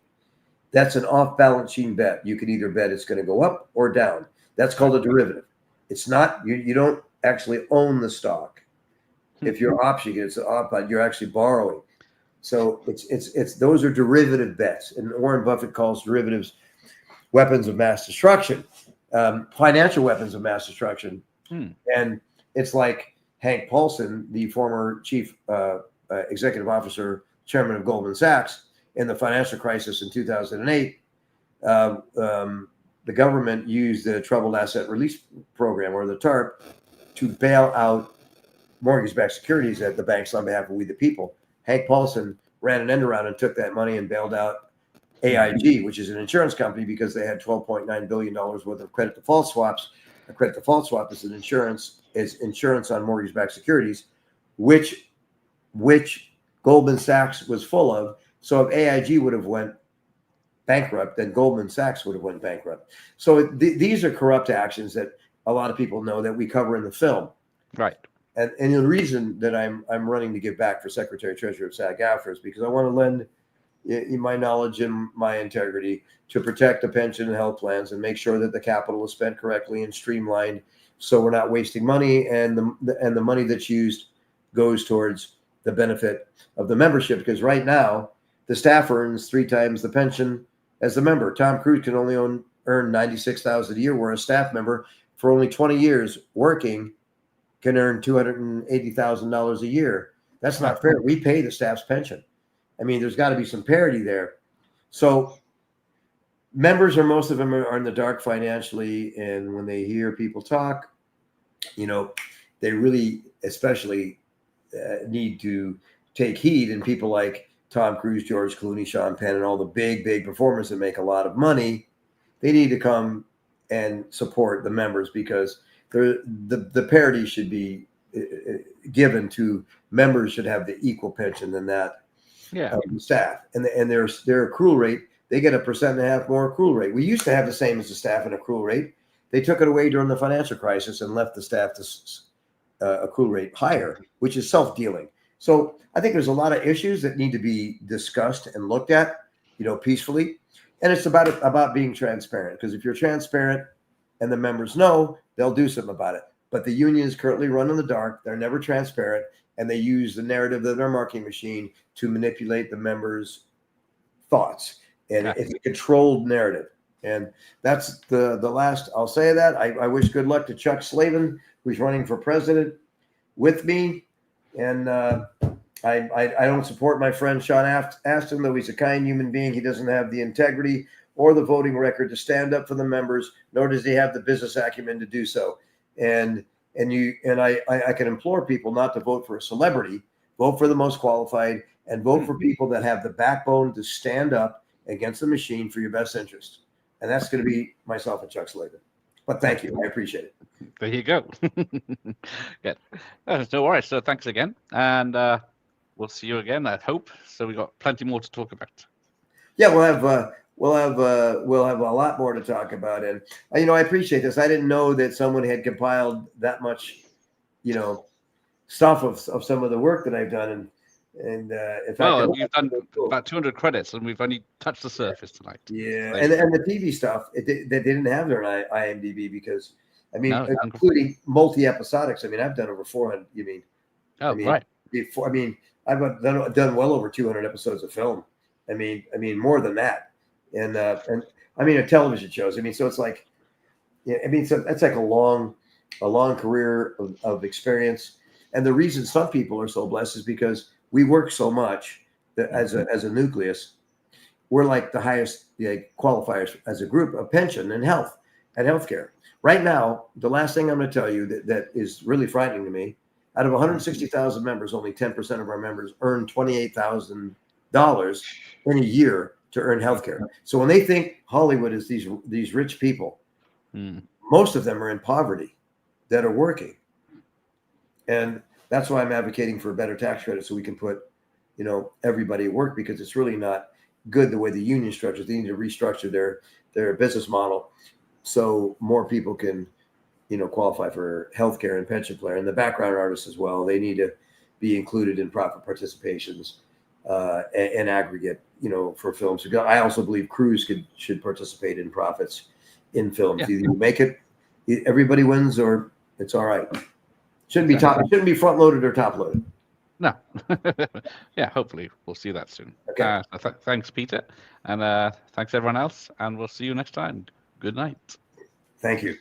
Speaker 2: that's an off-balance sheet bet. You can either bet it's going to go up or down. That's called a derivative. It's not, you don't actually own the stock. If you're optioning it, it's an off, but you're actually borrowing. So it's those are derivative bets. And Warren Buffett calls derivatives weapons of mass destruction, financial weapons of mass destruction. And it's like Hank Paulson, the former chief executive officer, chairman of Goldman Sachs, in the financial crisis in 2008, the government used the Troubled Asset Release Program, or the TARP, to bail out mortgage-backed securities at the banks on behalf of we the people. Hank Paulson ran an end around and took that money and bailed out AIG, which is an insurance company, because they had $12.9 billion worth of credit default swaps. A credit default swap is insurance on mortgage-backed securities, which Goldman Sachs was full of. So if AIG would have went bankrupt, then Goldman Sachs would have went bankrupt. So these are corrupt actions that a lot of people know that we cover in the film.
Speaker 1: Right.
Speaker 2: And the reason that I'm running to give back for Secretary Treasurer of SAG-AFTRA is because I want to lend my knowledge and my integrity to protect the pension and health plans and make sure that the capital is spent correctly and streamlined, so we're not wasting money, and the money that's used goes towards the benefit of the membership. Because right now the staff earns 3 times the pension as the member. Tom Cruise can only earn $96,000 a year, where a staff member for only 20 years working can earn $280,000 a year. That's not fair. We pay the staff's pension. I mean, there's got to be some parity there. So members, or most of them, are in the dark financially. And when they hear people talk, they really especially need to take heed. And people like Tom Cruise, George Clooney, Sean Penn, and all the big performers that make a lot of money, they need to come and support the members, because the parity should be given to members. Should have the equal pension than that of the staff, and their accrual rate, they get 1.5% more accrual rate. We used to have the same as the staff in accrual rate. They took it away during the financial crisis and left the staff accrual rate higher, which is self-dealing. So I think there's a lot of issues that need to be discussed and looked at, peacefully. And it's about being transparent, because if you're transparent and the members know, they'll do something about it. But the union is currently run in the dark. They're never transparent, and they use the narrative of their marketing machine to manipulate the members' thoughts. And it's a controlled narrative. And that's the last I'll say that. I wish good luck to Chuck Slavin, who's running for president with me. And I don't support my friend Sean Astin, though he's a kind human being. He doesn't have the integrity or the voting record to stand up for the members, nor does he have the business acumen to do so. And I can implore people not to vote for a celebrity. Vote for the most qualified, and vote for people that have the backbone to stand up against the machine for your best interest. And that's going to be myself and Chuck Slavin. But thank you. I appreciate it.
Speaker 1: There you go. Good. No worries. So thanks again. And we'll see you again, I hope. So we've got plenty more to talk about. Yeah,
Speaker 2: we'll have a lot more to talk about. And I appreciate this. I didn't know that someone had compiled that much, stuff of some of the work that I've done. And in fact,
Speaker 1: you've done about 200 credits, and we've only touched the surface tonight.
Speaker 2: Yeah, and the TV stuff, they didn't have their IMDb, because including multi-episodics. I've done over 400. You mean?
Speaker 1: Oh, right.
Speaker 2: I've done well over 200 episodes of film. More than that, and television shows. So it's like, so that's like a long career of experience. And the reason some people are so blessed is because we work so much that as a nucleus, we're like the highest qualifiers as a group of pension and health and healthcare. Right now, the last thing I'm going to tell you that is really frightening to me, out of 160,000 members, only 10% of our members earn $28,000 in a year to earn healthcare. So when they think Hollywood is these rich people, most of them are in poverty that are working. And that's why I'm advocating for a better tax credit, so we can put, everybody at work, because it's really not good the way the union structures. They need to restructure their business model. so more people can, qualify for healthcare and pension plan, and the background artists as well. They need to be included in profit participations and aggregate, for films. I also believe crews should participate in profits in films.
Speaker 1: Yeah.
Speaker 2: Either you make it, everybody wins, or it's all right. Shouldn't be front loaded or top loaded.
Speaker 1: No. Yeah, hopefully we'll see that soon.
Speaker 2: Okay.
Speaker 1: Thanks, Peter, and thanks everyone else, and we'll see you next time. Good night.
Speaker 2: Thank you.